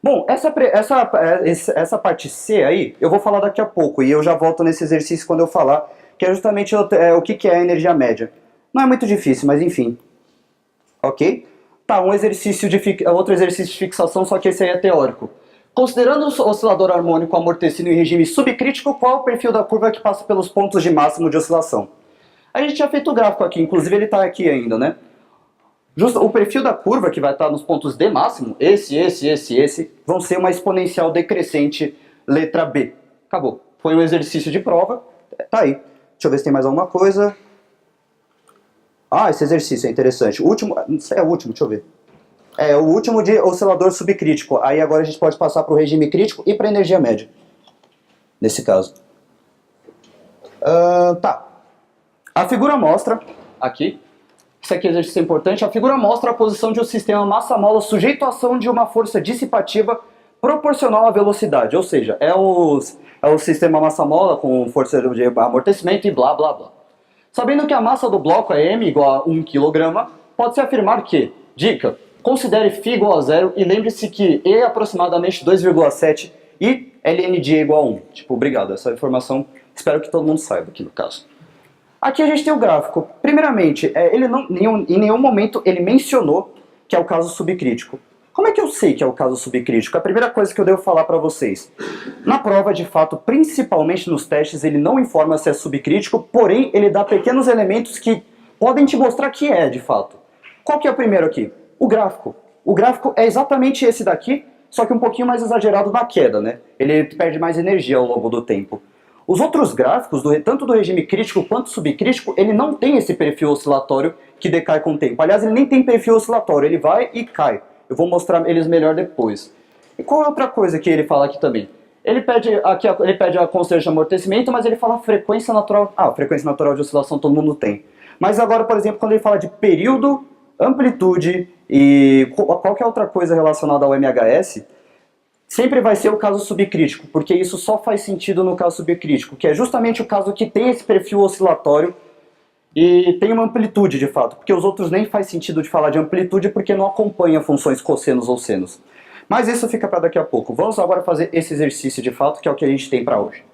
Bom, essa parte C aí, eu vou falar daqui a pouco, e eu já volto nesse exercício quando eu falar, que é justamente o que é a energia média. Não é muito difícil, mas enfim. Ok? Tá, outro exercício de fixação, só que esse aí é teórico. Considerando o oscilador harmônico amortecido em regime subcrítico, qual é o perfil da curva que passa pelos pontos de máximo de oscilação? A gente tinha feito o gráfico aqui, inclusive ele está aqui ainda, né? O perfil da curva que vai estar nos pontos de máximo, esse, vão ser uma exponencial decrescente letra B. Acabou. Foi um exercício de prova, tá aí. Deixa eu ver se tem mais alguma coisa. Ah, esse exercício é interessante. O último, deixa eu ver. É o último de oscilador subcrítico. Aí agora a gente pode passar para o regime crítico e para a energia média. Nesse caso. Tá. A figura mostra, aqui, isso aqui é um exercício importante, a figura mostra a posição de um sistema massa-mola sujeito à ação de uma força dissipativa proporcional à velocidade. Ou seja, é o sistema massa-mola com força de amortecimento e blá blá blá. Sabendo que a massa do bloco é m igual a 1 kg, pode-se afirmar que, dica, considere φ igual a 0 e lembre-se que E é aproximadamente 2,7 e ln de E igual a 1. Tipo, obrigado, essa informação espero que todo mundo saiba aqui no caso. Aqui a gente tem o gráfico. Primeiramente, em nenhum momento ele mencionou que é o caso subcrítico. Como é que eu sei que é o caso subcrítico? A primeira coisa que eu devo falar para vocês. Na prova, de fato, principalmente nos testes, ele não informa se é subcrítico, porém ele dá pequenos elementos que podem te mostrar que é, de fato. Qual que é o primeiro aqui? O gráfico. O gráfico é exatamente esse daqui, só que um pouquinho mais exagerado na queda, né? Ele perde mais energia ao longo do tempo. Os outros gráficos, tanto do regime crítico quanto subcrítico, ele não tem esse perfil oscilatório que decai com o tempo. Aliás, ele nem tem perfil oscilatório, ele vai e cai. Eu vou mostrar eles melhor depois. E qual é outra coisa que ele fala aqui também? Ele pede a constante de amortecimento, mas ele fala frequência natural. Ah, frequência natural de oscilação todo mundo tem. Mas agora, por exemplo, quando ele fala de período, amplitude e qualquer outra coisa relacionada ao MHS, sempre vai ser o caso subcrítico, porque isso só faz sentido no caso subcrítico, que é justamente o caso que tem esse perfil oscilatório e tem uma amplitude de fato, porque os outros nem faz sentido de falar de amplitude porque não acompanha funções cossenos ou senos. Mas isso fica para daqui a pouco. Vamos agora fazer esse exercício de fato, que é o que a gente tem para hoje.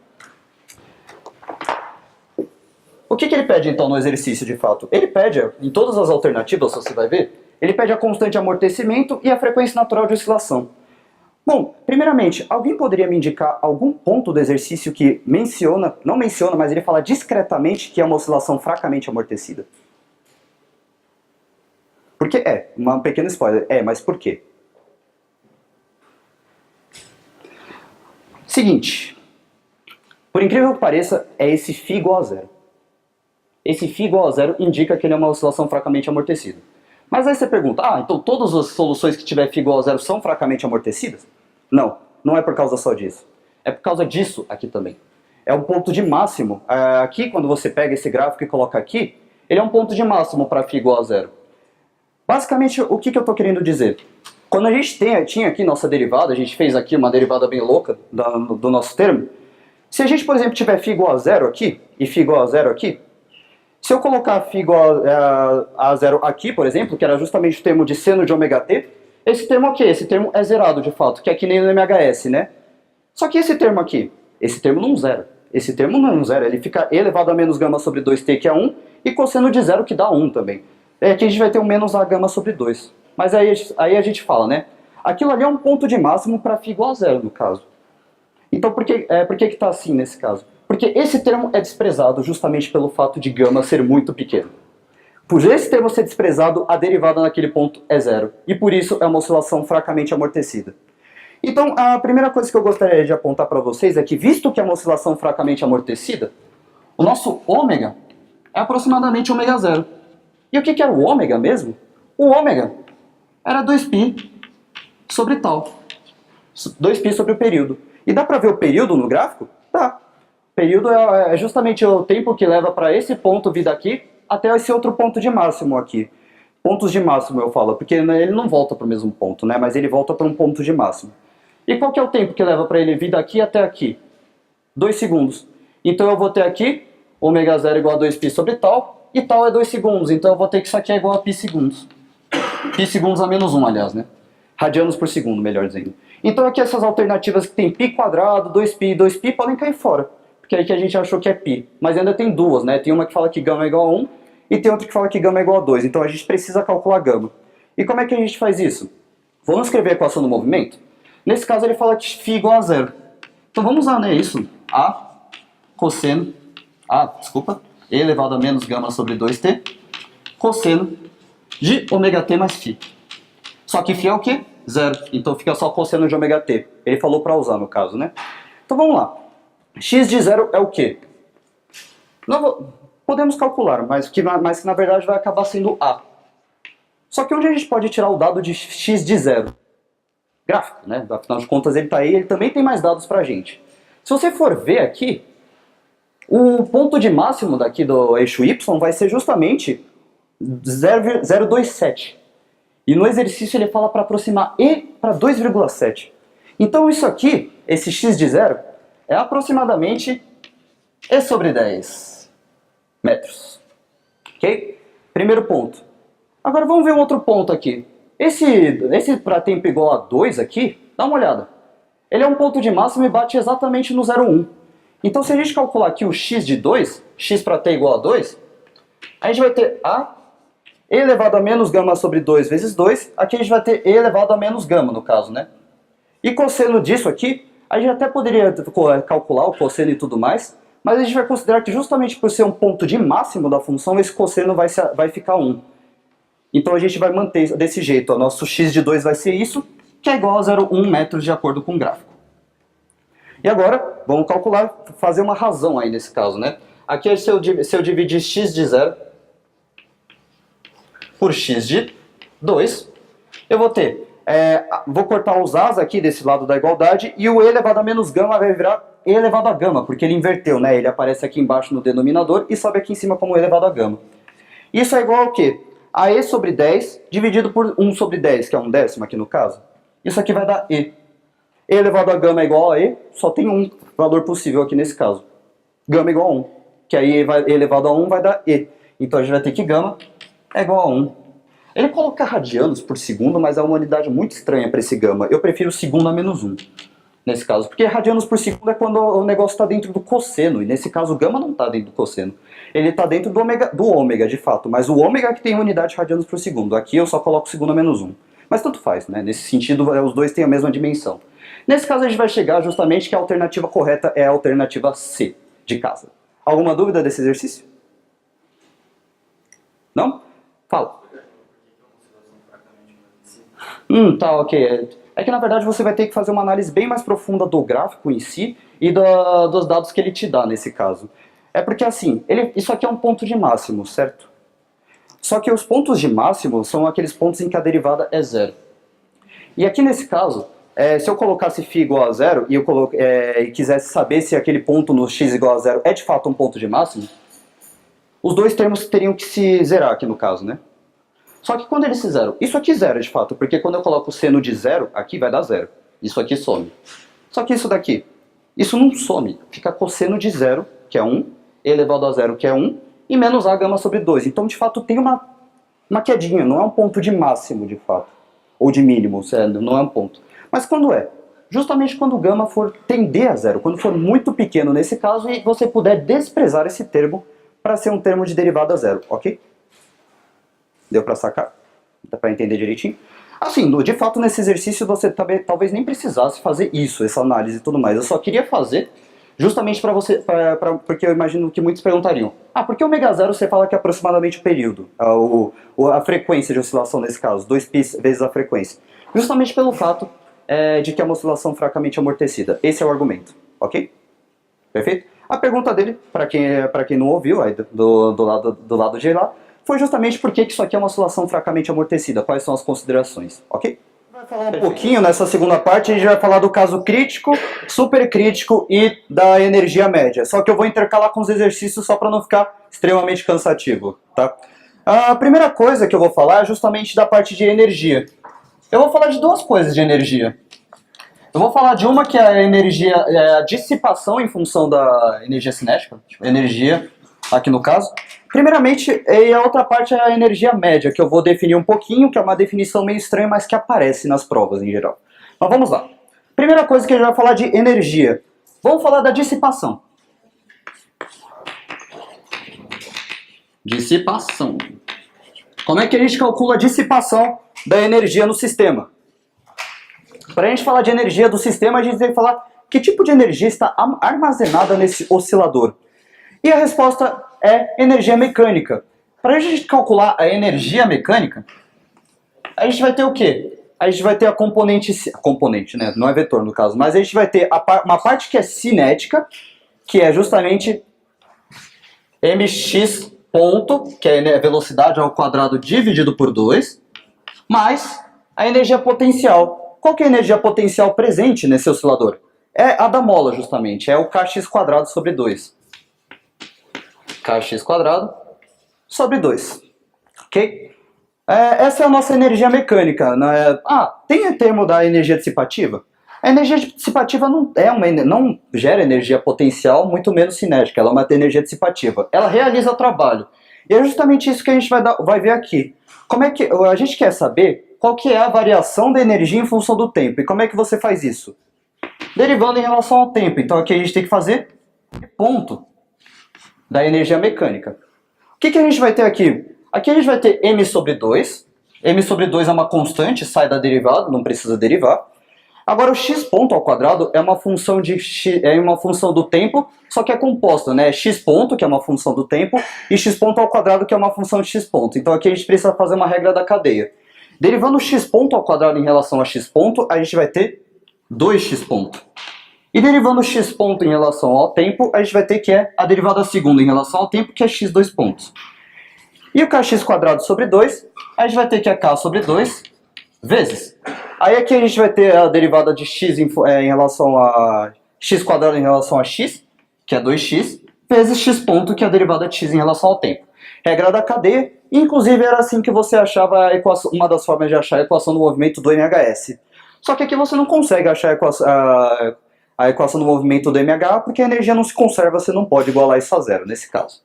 O que ele pede então no exercício de fato? Ele pede, em todas as alternativas, você vai ver, ele pede a constante de amortecimento e a frequência natural de oscilação. Bom, primeiramente, alguém poderia me indicar algum ponto do exercício que não menciona, mas ele fala discretamente que é uma oscilação fracamente amortecida? Porque um pequeno spoiler, mas por quê? Seguinte, por incrível que pareça, é esse φ igual a 0. Esse φ igual a 0 indica que ele é uma oscilação fracamente amortecida. Mas aí você pergunta, então todas as soluções que tiver φ igual a 0 são fracamente amortecidas? Não, não é por causa só disso. É por causa disso aqui também. É um ponto de máximo. Aqui, quando você pega esse gráfico e coloca aqui, ele é um ponto de máximo para φ igual a 0. Basicamente, o que eu estou querendo dizer? Quando a gente tinha aqui nossa derivada, a gente fez aqui uma derivada bem louca do nosso termo. Se a gente, por exemplo, tiver φ igual a 0 aqui, e φ igual a 0 aqui, se eu colocar φ igual a 0 aqui, por exemplo, que era justamente o termo de seno de ômega t, esse termo aqui, esse termo é zerado de fato, que é que nem no MHS, né? Só que esse termo aqui, esse termo não zera. Esse termo não zera, ele fica elevado a menos gama sobre 2t, que é 1, e cosseno de 0, que dá 1 também. Aqui a gente vai ter um menos a gama sobre 2. Mas aí a gente fala, né? Aquilo ali é um ponto de máximo para φ igual a 0, no caso. Então por que está assim nesse caso? Porque esse termo é desprezado justamente pelo fato de gama ser muito pequeno. Por esse termo ser desprezado, a derivada naquele ponto é zero. E por isso é uma oscilação fracamente amortecida. Então, a primeira coisa que eu gostaria de apontar para vocês é que, visto que é uma oscilação fracamente amortecida, o nosso ômega é aproximadamente ômega zero. E o que era o ômega mesmo? O ômega era 2π sobre tal. 2π sobre o período. E dá para ver o período no gráfico? Dá. O período é justamente o tempo que leva para esse ponto vir daqui até esse outro ponto de máximo aqui. Pontos de máximo eu falo, porque ele não volta para o mesmo ponto, né? Mas ele volta para um ponto de máximo. E qual que é o tempo que leva para ele vir daqui até aqui? 2 segundos. Então eu vou ter aqui ômega zero igual a 2π sobre tal, e tal é 2 segundos. Então eu vou ter que isso aqui é igual a π segundos. Π segundos a menos 1, aliás, né? Radianos por segundo, melhor dizendo. Então aqui essas alternativas que tem π quadrado, 2π e 2π podem cair fora. Porque aí que a gente achou que é π. Mas ainda tem duas, né? Tem uma que fala que gama é igual a 1 e tem outra que fala que gama é igual a 2. Então a gente precisa calcular gama. E como é que a gente faz isso? Vamos escrever a equação do movimento? Nesse caso ele fala que φ igual a zero. Então vamos usar, né, isso. A cosseno, e elevado a menos gama sobre 2t, cosseno de ômega t mais φ. Só que φ é o quê? Zero. Então fica só cosseno de ômega t. Ele falou para usar no caso, né? Então vamos lá. X de zero é o quê? Podemos calcular, mas que na verdade vai acabar sendo A. Só que onde a gente pode tirar o dado de x de zero? Gráfico, né? Afinal de contas ele está aí, ele também tem mais dados para a gente. Se você for ver aqui, o ponto de máximo daqui do eixo y vai ser justamente 0,027. E no exercício ele fala para aproximar e para 2,7. Então isso aqui, esse x de zero, é aproximadamente e sobre 10 metros. Ok? Primeiro ponto. Agora vamos ver um outro ponto aqui. Esse para tempo igual a 2 aqui, dá uma olhada. Ele é um ponto de máximo e bate exatamente no 0,1. Então se a gente calcular aqui o x de 2, x para t igual a 2, a gente vai ter a e elevado a menos gama sobre 2 vezes 2. Aqui a gente vai ter e elevado a menos gama, no caso, né? E cosseno disso aqui, a gente até poderia calcular o cosseno e tudo mais, mas a gente vai considerar que justamente por ser um ponto de máximo da função, esse cosseno vai ficar 1. Então a gente vai manter desse jeito. O nosso x de 2 vai ser isso, que é igual a 0,1 metros de acordo com o gráfico. E agora, vamos calcular, fazer uma razão aí nesse caso, né? Aqui se eu dividir x de 0 por x de 2, eu vou ter, vou cortar os A's aqui desse lado da igualdade, e o e elevado a menos gama vai virar e elevado a gama, porque ele inverteu, né? Ele aparece aqui embaixo no denominador e sobe aqui em cima como e elevado a gama. Isso é igual ao quê? A e sobre 10 dividido por 1 sobre 10, que é 1/10 aqui no caso. Isso aqui vai dar e. E elevado a gama é igual a e, só tem um valor possível aqui nesse caso. Gama é igual a 1, que aí e elevado a 1 vai dar e. Então a gente vai ter que gama é igual a 1. Ele coloca radianos por segundo, mas é uma unidade muito estranha para esse gama. Eu prefiro segundo a menos 1, nesse caso. Porque radianos por segundo é quando o negócio está dentro do cosseno, e nesse caso o gama não está dentro do cosseno. Ele está dentro do ômega, de fato, mas o ômega que tem unidade de radianos por segundo. Aqui eu só coloco segundo a menos 1. Mas tanto faz, né? Nesse sentido, os dois têm a mesma dimensão. Nesse caso a gente vai chegar justamente que a alternativa correta é a alternativa C, de casa. Alguma dúvida desse exercício? Não? Fala. Tá, ok. É que na verdade você vai ter que fazer uma análise bem mais profunda do gráfico em si e dos dados que ele te dá nesse caso. É porque assim, isso aqui é um ponto de máximo, certo? Só que os pontos de máximo são aqueles pontos em que a derivada é zero. E aqui nesse caso, se eu colocasse φ igual a zero e quisesse saber se aquele ponto no x igual a zero é de fato um ponto de máximo, os dois termos teriam que se zerar aqui no caso, né? Só que quando eles se zeram, isso aqui zera de fato, porque quando eu coloco o seno de zero, aqui vai dar zero. Isso aqui some. Só que isso daqui, isso não some, fica cosseno de zero, que é 1, elevado a zero, que é 1, e menos a gama sobre 2. Então, de fato, tem uma quedinha, não é um ponto de máximo, de fato. Ou de mínimo, não é um ponto. Mas quando é? Justamente quando o gama for tender a zero, quando for muito pequeno nesse caso, e você puder desprezar esse termo para ser um termo de derivada zero, ok? Deu para sacar? Dá para entender direitinho? Assim, de fato, nesse exercício você talvez nem precisasse fazer isso, essa análise e tudo mais. Eu só queria fazer justamente para você, porque eu imagino que muitos perguntariam: ah, por que ômega zero você fala que é aproximadamente o período, a frequência de oscilação nesse caso, 2π vezes a frequência? Justamente pelo fato de que é uma oscilação fracamente amortecida. Esse é o argumento, ok? Perfeito? A pergunta dele, para quem não ouviu, aí do lado de lá, foi justamente por que isso aqui é uma oscilação fracamente amortecida, quais são as considerações, ok? Vai falar um pouquinho nessa segunda parte, a gente vai falar do caso crítico, supercrítico e da energia média. Só que eu vou intercalar com os exercícios só para não ficar extremamente cansativo, tá? A primeira coisa que eu vou falar é justamente da parte de energia. Eu vou falar de duas coisas de energia. Eu vou falar de uma que é a energia, a dissipação em função da energia cinética, energia aqui no caso. Primeiramente, e a outra parte é a energia média, que eu vou definir um pouquinho, que é uma definição meio estranha, mas que aparece nas provas em geral. Mas vamos lá. Primeira coisa que a gente vai falar de energia. Vamos falar da dissipação. Dissipação. Como é que a gente calcula a dissipação da energia no sistema? Para a gente falar de energia do sistema, a gente tem que falar que tipo de energia está armazenada nesse oscilador. E a resposta é energia mecânica. Para a gente calcular a energia mecânica, a gente vai ter o quê? A gente vai ter a componente, né? Não é vetor no caso, mas a gente vai ter uma parte que é cinética, que é justamente mx ponto, que é a velocidade ao quadrado dividido por 2, mais a energia potencial. Qual que é a energia potencial presente nesse oscilador? É a da mola, justamente, é o kx quadrado sobre 2. Kx quadrado sobre 2. Ok? Essa é a nossa energia mecânica. Né? Tem o termo da energia dissipativa? A energia dissipativa não gera energia potencial, muito menos cinética. Ela é uma energia dissipativa. Ela realiza trabalho. E é justamente isso que a gente vai ver aqui. Como é que a gente quer saber qual que é a variação da energia em função do tempo. E como é que você faz isso? Derivando em relação ao tempo. Então aqui a gente tem que fazer ponto da energia mecânica. O que a gente vai ter aqui? Aqui a gente vai ter m sobre 2. M sobre 2 é uma constante, sai da derivada, não precisa derivar. Agora o x ponto ao quadrado é uma função do tempo, só que é composta, né? X ponto, que é uma função do tempo, e x ponto ao quadrado, que é uma função de x ponto. Então aqui a gente precisa fazer uma regra da cadeia. Derivando x ponto ao quadrado em relação a x ponto, a gente vai ter 2x ponto. E derivando x ponto em relação ao tempo, a gente vai ter que é a derivada segunda em relação ao tempo, que é x2 pontos. E o kx quadrado sobre 2, a gente vai ter que é k sobre 2 vezes. Aí aqui a gente vai ter a derivada de x em relação a x quadrado em relação a x, que é 2x, vezes x ponto, que é a derivada de x em relação ao tempo. Regra da cadeia, inclusive era assim que você achava a equação, uma das formas de achar a equação do movimento do MHS. Só que aqui você não consegue achar a equação do movimento do MH, porque a energia não se conserva, você não pode igualar isso a zero nesse caso.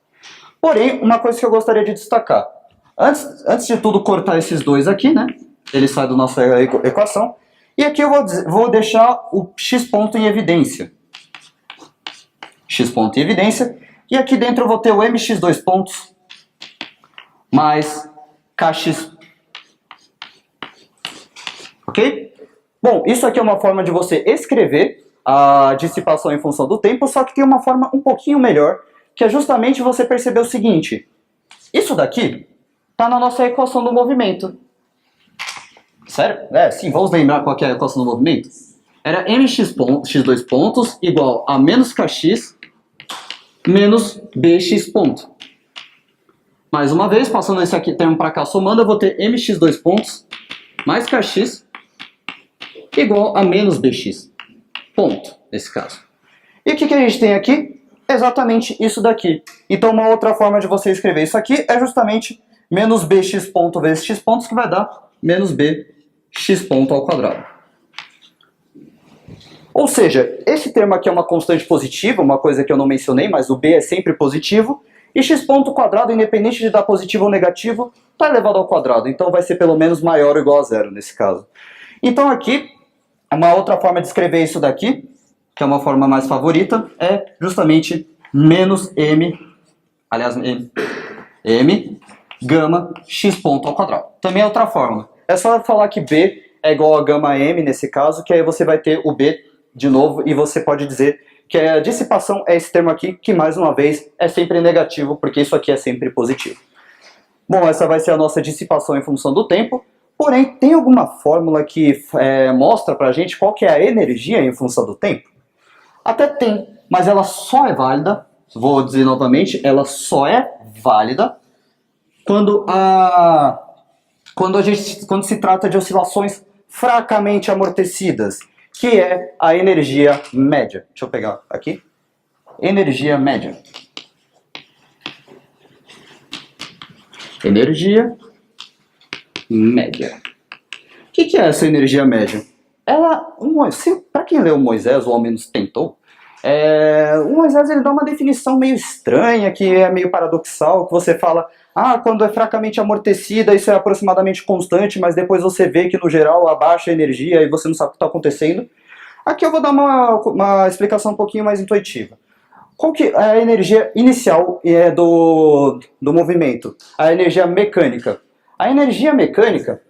Porém, uma coisa que eu gostaria de destacar. Antes de tudo cortar esses dois aqui, né? Ele sai da nossa equação. E aqui eu vou deixar o x ponto em evidência. X ponto em evidência. E aqui dentro eu vou ter o mx2 pontos mais kx. Ok? Bom, isso aqui é uma forma de você escrever a dissipação em função do tempo, só que tem uma forma um pouquinho melhor, que é justamente você perceber o seguinte. Isso daqui está na nossa equação do movimento. Sério? Sim, vamos lembrar qual que é a equação do movimento? Era mx2 pontos igual a menos kx menos bx ponto. Mais uma vez, passando esse aqui termo para cá, somando, eu vou ter mx2 pontos mais kx igual a menos bx ponto, nesse caso. E o que a gente tem aqui? Exatamente isso daqui. Então uma outra forma de você escrever isso aqui é justamente menos bx ponto vezes x pontos, que vai dar menos bx ponto ao quadrado. Ou seja, esse termo aqui é uma constante positiva, uma coisa que eu não mencionei, mas o b é sempre positivo, e x ponto quadrado, independente de dar positivo ou negativo, está elevado ao quadrado, então vai ser pelo menos maior ou igual a zero nesse caso. Então aqui, uma outra forma de escrever isso daqui, que é uma forma mais favorita, é justamente menos m gama x ponto ao quadrado. Também é outra forma. É só falar que B é igual a gama M nesse caso, que aí você vai ter o B de novo e você pode dizer que a dissipação é esse termo aqui, que mais uma vez é sempre negativo, porque isso aqui é sempre positivo. Bom, essa vai ser a nossa dissipação em função do tempo, porém tem alguma fórmula que mostra pra gente qual que é a energia em função do tempo? Até tem, mas ela só é válida, vou dizer novamente, ela só é válida quando se trata de oscilações fracamente amortecidas, que é a energia média. Deixa eu pegar aqui. Energia média. Energia média. O que é essa energia média? Para quem leu Moisés, ou ao menos tentou, o Moisés ele dá uma definição meio estranha, que é meio paradoxal, que você fala, quando é fracamente amortecida, isso é aproximadamente constante, mas depois você vê que no geral abaixa a energia e você não sabe o que está acontecendo. Aqui eu vou dar uma explicação um pouquinho mais intuitiva. Qual que é a energia inicial do movimento? A energia mecânica. A energia mecânica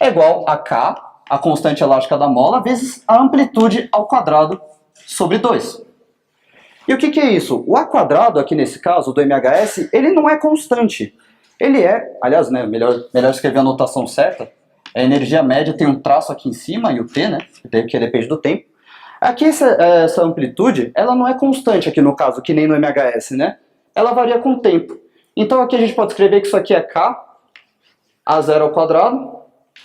é igual a K, a constante elástica da mola, vezes a amplitude ao quadrado sobre 2. E o que é isso? O A quadrado, aqui nesse caso, do MHS, ele não é constante. Ele aliás, né, melhor escrever a notação certa, a energia média tem um traço aqui em cima, e o T, né, que depende do tempo. Aqui essa amplitude, ela não é constante aqui no caso, que nem no MHS, né? Ela varia com o tempo. Então aqui a gente pode escrever que isso aqui é K, A0 ao quadrado,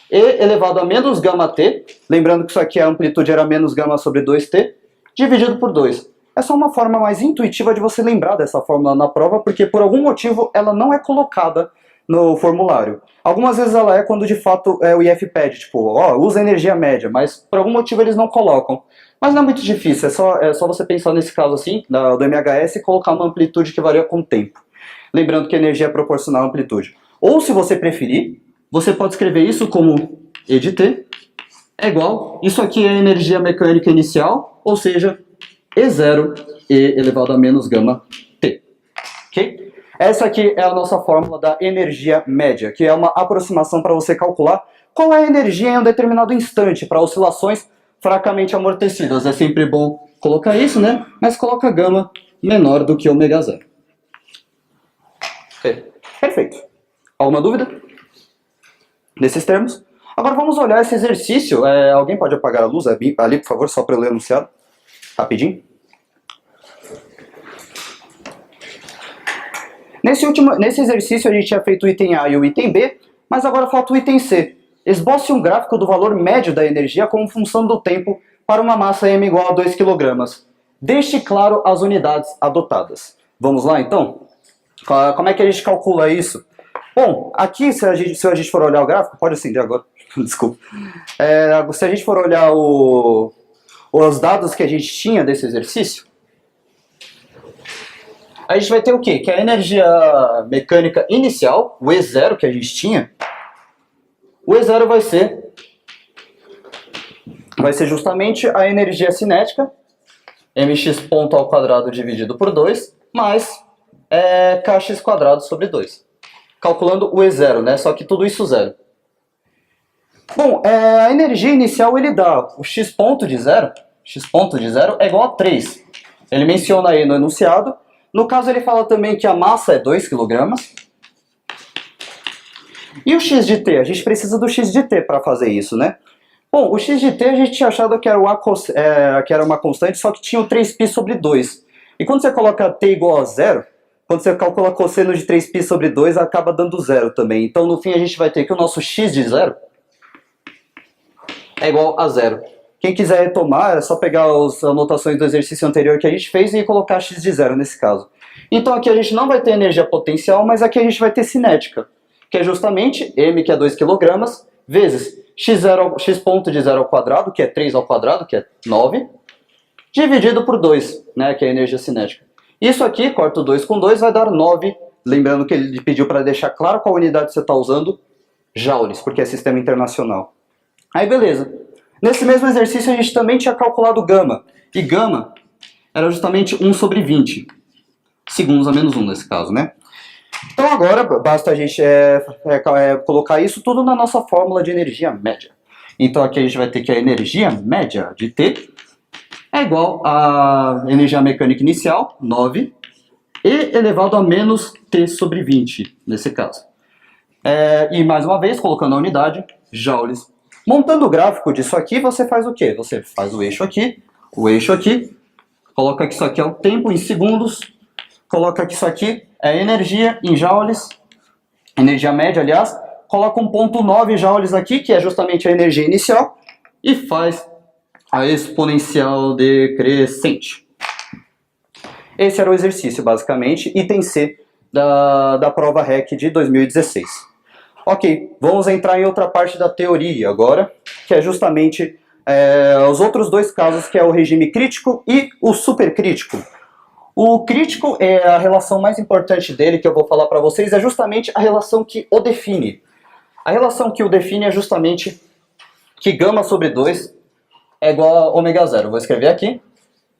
E elevado a menos gama T, lembrando que isso aqui a amplitude era menos gama sobre 2T, dividido por 2. É só uma forma mais intuitiva de você lembrar dessa fórmula na prova, porque por algum motivo ela não é colocada no formulário. Algumas vezes ela é quando de fato o IF pede, tipo, usa energia média, mas por algum motivo eles não colocam. Mas não é muito difícil, é só você pensar nesse caso assim, do MHS, e colocar uma amplitude que varia com o tempo. Lembrando que a energia é proporcional à amplitude. Ou se você preferir, você pode escrever isso como E de T é igual, isso aqui é a energia mecânica inicial, ou seja, E0 E elevado a menos gama T. Ok? Essa aqui é a nossa fórmula da energia média, que é uma aproximação para você calcular qual é a energia em um determinado instante para oscilações fracamente amortecidas. É sempre bom colocar isso, né? Mas coloca gama menor do que ômega zero. Okay. Perfeito. Alguma dúvida nesses termos? Agora vamos olhar esse exercício. Alguém pode apagar a luz ali, por favor, só para eu ler o enunciado? Rapidinho. Nesse exercício a gente tinha feito o item A e o item B, mas agora falta o item C. Esboce um gráfico do valor médio da energia como função do tempo para uma massa m igual a 2 kg. Deixe claro as unidades adotadas. Vamos lá então? Como é que a gente calcula isso? Bom, aqui se a gente for olhar o gráfico, pode acender agora, desculpa. Se a gente for olhar os dados que a gente tinha desse exercício, a gente vai ter o quê? Que a energia mecânica inicial, o E0 que a gente tinha, o E0 vai ser justamente a energia cinética, mx ponto ao quadrado dividido por 2, mais kx quadrado sobre 2. Calculando o E0, né? Só que tudo isso zero. Bom, a energia inicial ele dá o x ponto de zero é igual a 3. Ele menciona aí no enunciado. No caso ele fala também que a massa é 2 kg. E o x de t? A gente precisa do x de t para fazer isso, né? Bom, o x de t a gente tinha achado que era uma constante, só que tinha o 3π sobre 2. E quando você coloca t igual a zero, quando você calcula cosseno de 3π sobre 2, acaba dando zero também. Então no fim a gente vai ter que o nosso x de zero é igual a zero. Quem quiser retomar, é só pegar as anotações do exercício anterior que a gente fez e colocar x de zero nesse caso. Então aqui a gente não vai ter energia potencial, mas aqui a gente vai ter cinética, que é justamente m, que é 2 kg, vezes x ponto de zero ao quadrado, que é 3 ao quadrado, que é 9, dividido por 2, né, que é a energia cinética. Isso aqui, corta o 2 com 2, vai dar 9, lembrando que ele pediu para deixar claro qual unidade você está usando, joules, porque é sistema internacional. Aí beleza. Nesse mesmo exercício a gente também tinha calculado gama, e gama era justamente 1 sobre 20, segundos a menos 1 nesse caso, né? Então agora basta a gente colocar isso tudo na nossa fórmula de energia média. Então aqui a gente vai ter que a energia média de T é igual a energia mecânica inicial, 9, e elevado a menos T sobre 20, nesse caso. E mais uma vez, colocando a unidade, joules. Montando o gráfico disso aqui, você faz o quê? Você faz o eixo aqui, coloca que isso aqui é o tempo em segundos, coloca que isso aqui é energia em joules, energia média, aliás, coloca 1,9 joules aqui, que é justamente a energia inicial, e faz a exponencial decrescente. Esse era o exercício, basicamente, item C da prova REC de 2016. Ok, vamos entrar em outra parte da teoria agora, que é justamente os outros dois casos, que é o regime crítico e o supercrítico. O crítico é a relação mais importante dele, que eu vou falar para vocês, é justamente a relação que o define. A relação que o define é justamente que gama sobre 2 é igual a ômega zero. Vou escrever aqui,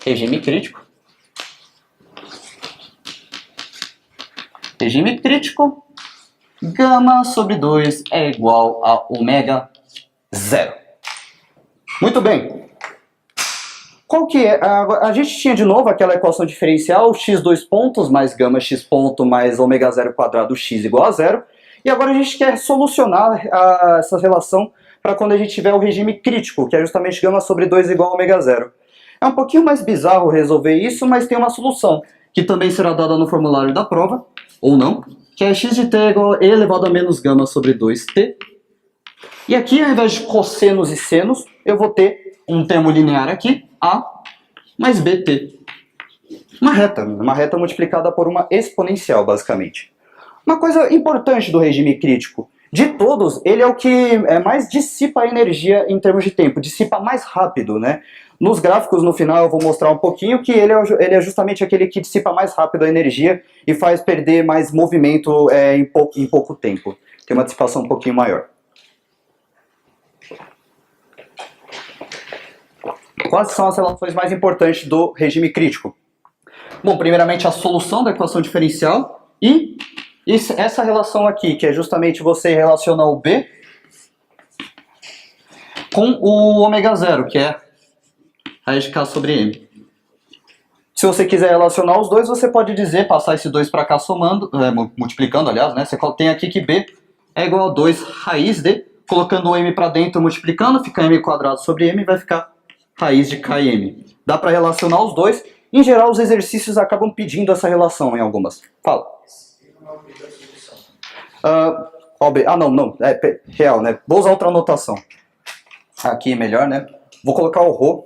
regime crítico. Regime crítico, gama sobre 2 é igual a ômega zero. Muito bem. Qual que é? A gente tinha de novo aquela equação diferencial, x dois pontos mais gama x ponto mais ômega zero quadrado x igual a zero. E agora a gente quer solucionar essa relação para quando a gente tiver o regime crítico, que é justamente gama sobre 2 igual a ômega zero. É um pouquinho mais bizarro resolver isso, mas tem uma solução, que também será dada no formulário da prova, ou não, que é x de t igual a e elevado a menos gama sobre 2t. E aqui, ao invés de cossenos e senos, eu vou ter um termo linear aqui, a mais bt. Uma reta multiplicada por uma exponencial, basicamente. Uma coisa importante do regime crítico, de todos, ele é o que mais dissipa a energia em termos de tempo, dissipa mais rápido, né? Nos gráficos, no final, eu vou mostrar um pouquinho que ele é justamente aquele que dissipa mais rápido a energia e faz perder mais movimento em pouco tempo. Tem uma dissipação um pouquinho maior. Quais são as relações mais importantes do regime crítico? Bom, primeiramente a solução da equação diferencial e essa relação aqui, que é justamente você relacionar o B com o ômega zero, que é raiz de k sobre m. Se você quiser relacionar os dois, você pode dizer, passar esse 2 para cá somando, multiplicando, aliás, né? Você tem aqui que B é igual a 2 raiz de, colocando o m para dentro, multiplicando, fica m quadrado sobre m, vai ficar raiz de km. Dá para relacionar os dois. Em geral, os exercícios acabam pedindo essa relação em algumas. Fala. Não. É real, né? Vou usar outra anotação. Aqui é melhor, né? Vou colocar o ρ.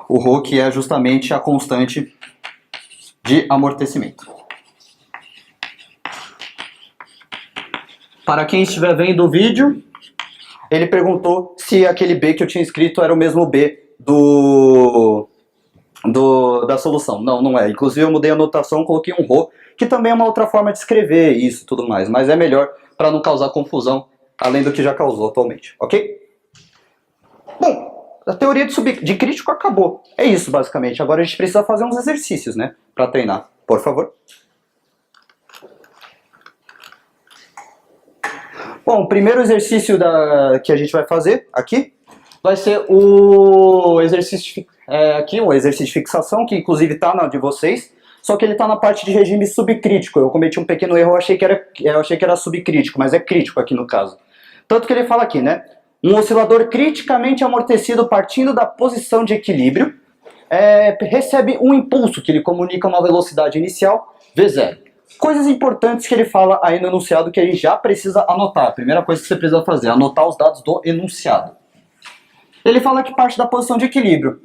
O ρ que é justamente a constante de amortecimento. Para quem estiver vendo o vídeo, ele perguntou se aquele B que eu tinha escrito era o mesmo B da solução. Não, não é. Inclusive eu mudei a notação, coloquei um ρ, que também é uma outra forma de escrever isso e tudo mais, mas é melhor para não causar confusão, além do que já causou atualmente, ok? Bom, a teoria de crítico acabou. É isso, basicamente. Agora a gente precisa fazer uns exercícios, né? Para treinar. Por favor. Bom, o primeiro exercício que a gente vai fazer aqui vai ser o exercício um exercício de fixação, que inclusive está na de vocês, só que ele está na parte de regime subcrítico. Eu cometi um pequeno erro, eu achei que era subcrítico, mas é crítico aqui no caso. Tanto que ele fala aqui, né? Um oscilador criticamente amortecido partindo da posição de equilíbrio recebe um impulso que ele comunica uma velocidade inicial V0. Coisas importantes que ele fala aí no enunciado que a gente já precisa anotar. A primeira coisa que você precisa fazer é anotar os dados do enunciado. Ele fala que parte da posição de equilíbrio.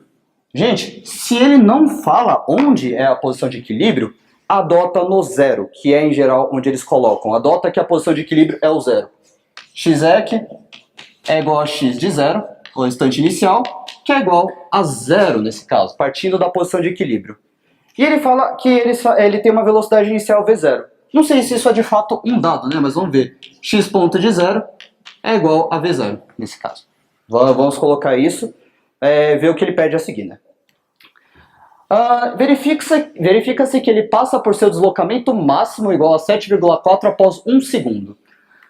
Gente, se ele não fala onde é a posição de equilíbrio, adota no zero, que é em geral onde eles colocam. Adota que a posição de equilíbrio é o zero. Xec é igual a x de zero, o instante inicial, que é igual a zero nesse caso, partindo da posição de equilíbrio. E ele fala que ele tem uma velocidade inicial V0. Não sei se isso é de fato um dado, né? Mas vamos ver. X ponto de zero é igual a V0, nesse caso. Vamos colocar isso, ver o que ele pede a seguir, né? Verifica-se que ele passa por seu deslocamento máximo igual a 7,4 após 1 segundo.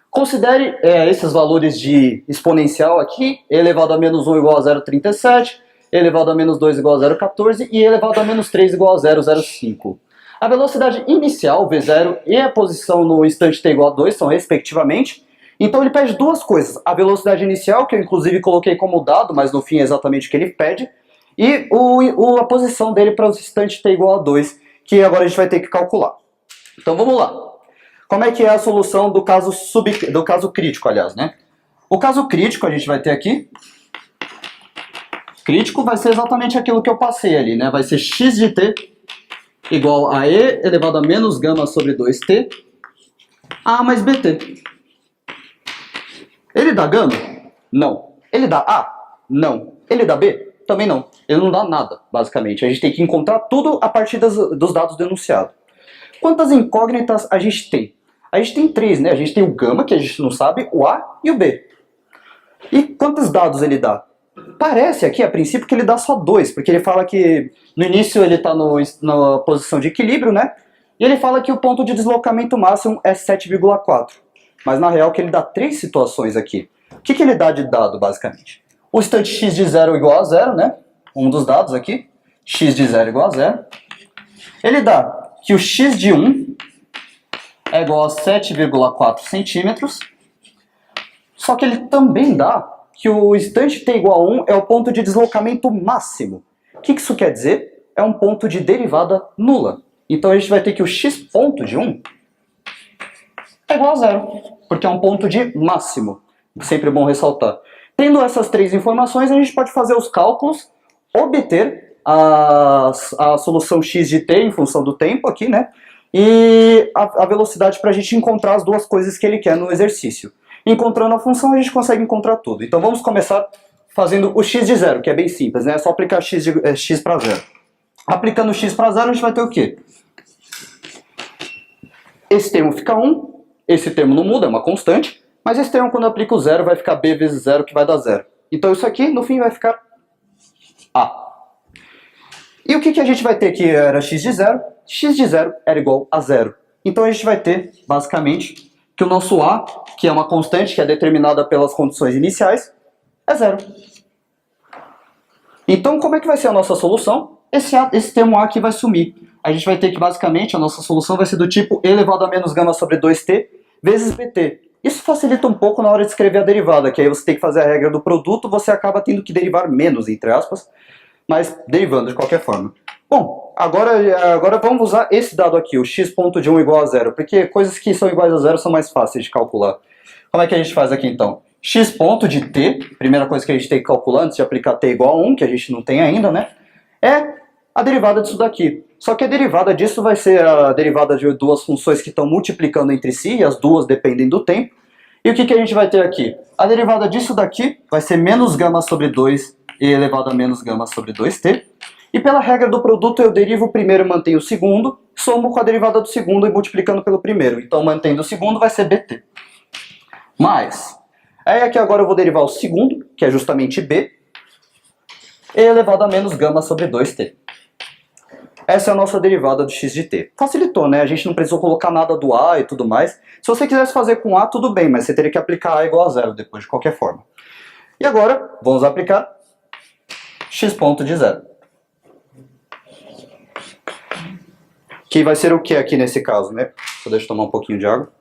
Considere esses valores de exponencial aqui, e elevado a menos 1 igual a 0,37, e elevado a menos 2 igual a 0,14 e elevado a menos 3 igual a 0,05. A velocidade inicial, V0, e a posição no instante t igual a 2 são respectivamente. Então ele pede duas coisas, a velocidade inicial, que eu inclusive coloquei como dado, mas no fim é exatamente o que ele pede, e a posição dele para o instante t igual a 2, que agora a gente vai ter que calcular. Então vamos lá. Como é que é a solução do caso crítico, aliás, né? O caso crítico a gente vai ter aqui. Crítico vai ser exatamente aquilo que eu passei ali, né? Vai ser x de t igual a e elevado a menos gama sobre 2t, a mais bt. Ele dá gama? Não. Ele dá a? Não. Ele dá b? Também não. Ele não dá nada, basicamente. A gente tem que encontrar tudo a partir dos dados do enunciado. Quantas incógnitas a gente tem? A gente tem 3, né? A gente tem o gama, que a gente não sabe, o a e o b. E quantos dados ele dá? Parece aqui, a princípio, que ele dá só 2, porque ele fala que no início ele está na posição de equilíbrio, né? E ele fala que o ponto de deslocamento máximo é 7,4. Mas na real que ele dá 3 situações aqui. O que ele dá de dado, basicamente? O instante x de 0 igual a 0, né? Um dos dados aqui. X de 0 igual a 0. Ele dá que o x de 1 é igual a 7,4 centímetros. Só que ele também dá que o instante t igual a 1 é o ponto de deslocamento máximo. O que isso quer dizer? É um ponto de derivada nula. Então a gente vai ter que o x ponto de 1 é igual a 0, porque é um ponto de máximo. Sempre bom ressaltar. Tendo essas 3 informações, a gente pode fazer os cálculos, obter a solução x de t em função do tempo aqui, né? E a velocidade para a gente encontrar as duas coisas que ele quer no exercício. Encontrando a função, a gente consegue encontrar tudo. Então vamos começar fazendo o x de 0, que é bem simples, né? É só aplicar x para 0. Aplicando x para 0, a gente vai ter o quê? Esse termo fica 1, esse termo não muda, é uma constante, mas esse termo, quando eu aplico o 0, vai ficar b vezes 0, que vai dar 0. Então isso aqui, no fim, vai ficar a. E o que a gente vai ter que era x de 0? X de 0 era igual a 0. Então a gente vai ter, basicamente, que o nosso a, que é uma constante que é determinada pelas condições iniciais, é 0. Então como é que vai ser a nossa solução? Esse termo a aqui vai sumir. A gente vai ter que, basicamente, a nossa solução vai ser do tipo e elevado a menos gama sobre 2t vezes bt. Isso facilita um pouco na hora de escrever a derivada, que aí você tem que fazer a regra do produto, você acaba tendo que derivar menos, entre aspas, mas derivando de qualquer forma. Bom, agora vamos usar esse dado aqui, o x ponto de 1 igual a 0, porque coisas que são iguais a 0 são mais fáceis de calcular. Como é que a gente faz aqui então? X ponto de t, primeira coisa que a gente tem que calcular antes de aplicar t igual a 1, que a gente não tem ainda, né? É a derivada disso daqui. Só que a derivada disso vai ser a derivada de duas funções que estão multiplicando entre si, e as duas dependem do tempo. E o que a gente vai ter aqui? A derivada disso daqui vai ser menos gama sobre 2 e elevado a menos gama sobre 2t. E pela regra do produto eu derivo o primeiro e mantenho o segundo, somo com a derivada do segundo e multiplicando pelo primeiro. Então mantendo o segundo vai ser bt. Mas, aí aqui agora eu vou derivar o segundo, que é justamente b, e elevado a menos gama sobre 2t. Essa é a nossa derivada do x de t. Facilitou, né? A gente não precisou colocar nada do a e tudo mais. Se você quisesse fazer com a, tudo bem, mas você teria que aplicar a igual a 0 depois, de qualquer forma. E agora, vamos aplicar x ponto de 0. Que vai ser o que aqui nesse caso, né? Só deixa eu tomar um pouquinho de água.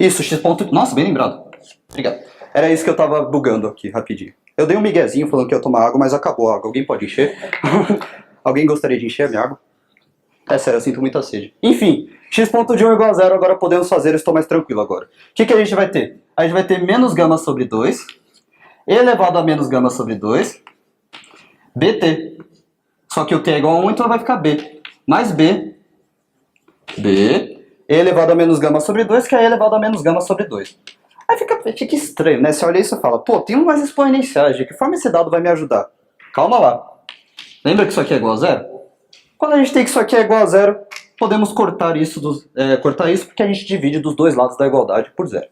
Isso, x ponto... Nossa, bem lembrado. Obrigado. Era isso que eu tava bugando aqui, rapidinho. Eu dei um miguezinho falando que ia tomar água, mas acabou a água. Alguém pode encher? Alguém gostaria de encher a minha água? É sério, eu sinto muita sede. Enfim, x ponto de 1 igual a 0, agora podemos fazer, eu estou mais tranquilo agora. O que a gente vai ter? A gente vai ter menos gama sobre 2, elevado a menos gama sobre 2, bt. Só que o t é igual a 1, então vai ficar b. Mais b, elevado a menos gama sobre 2, que é elevado a menos gama sobre 2. Aí fica estranho, né? Você olha isso e fala, pô, tem umas exponenciais, de que forma esse dado vai me ajudar? Calma lá. Lembra que isso aqui é igual a 0? Quando a gente tem que isso aqui é igual a 0, podemos cortar isso porque a gente divide dos dois lados da igualdade por 0.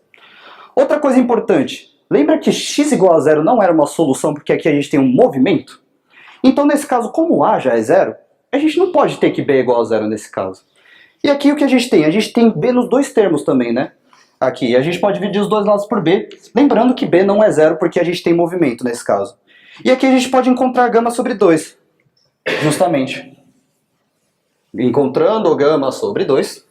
Outra coisa importante, Lembra que x igual a zero não era uma solução porque aqui a gente tem um movimento? Então nesse caso, como A já é zero, a gente não pode ter que B é igual a zero nesse caso. E aqui o que a gente tem? A gente tem B nos dois termos também, né? Aqui, a gente pode dividir os dois lados por B, lembrando que B não é zero porque a gente tem movimento nesse caso. E aqui a gente pode encontrar gama sobre 2, justamente. Encontrando gama sobre 2,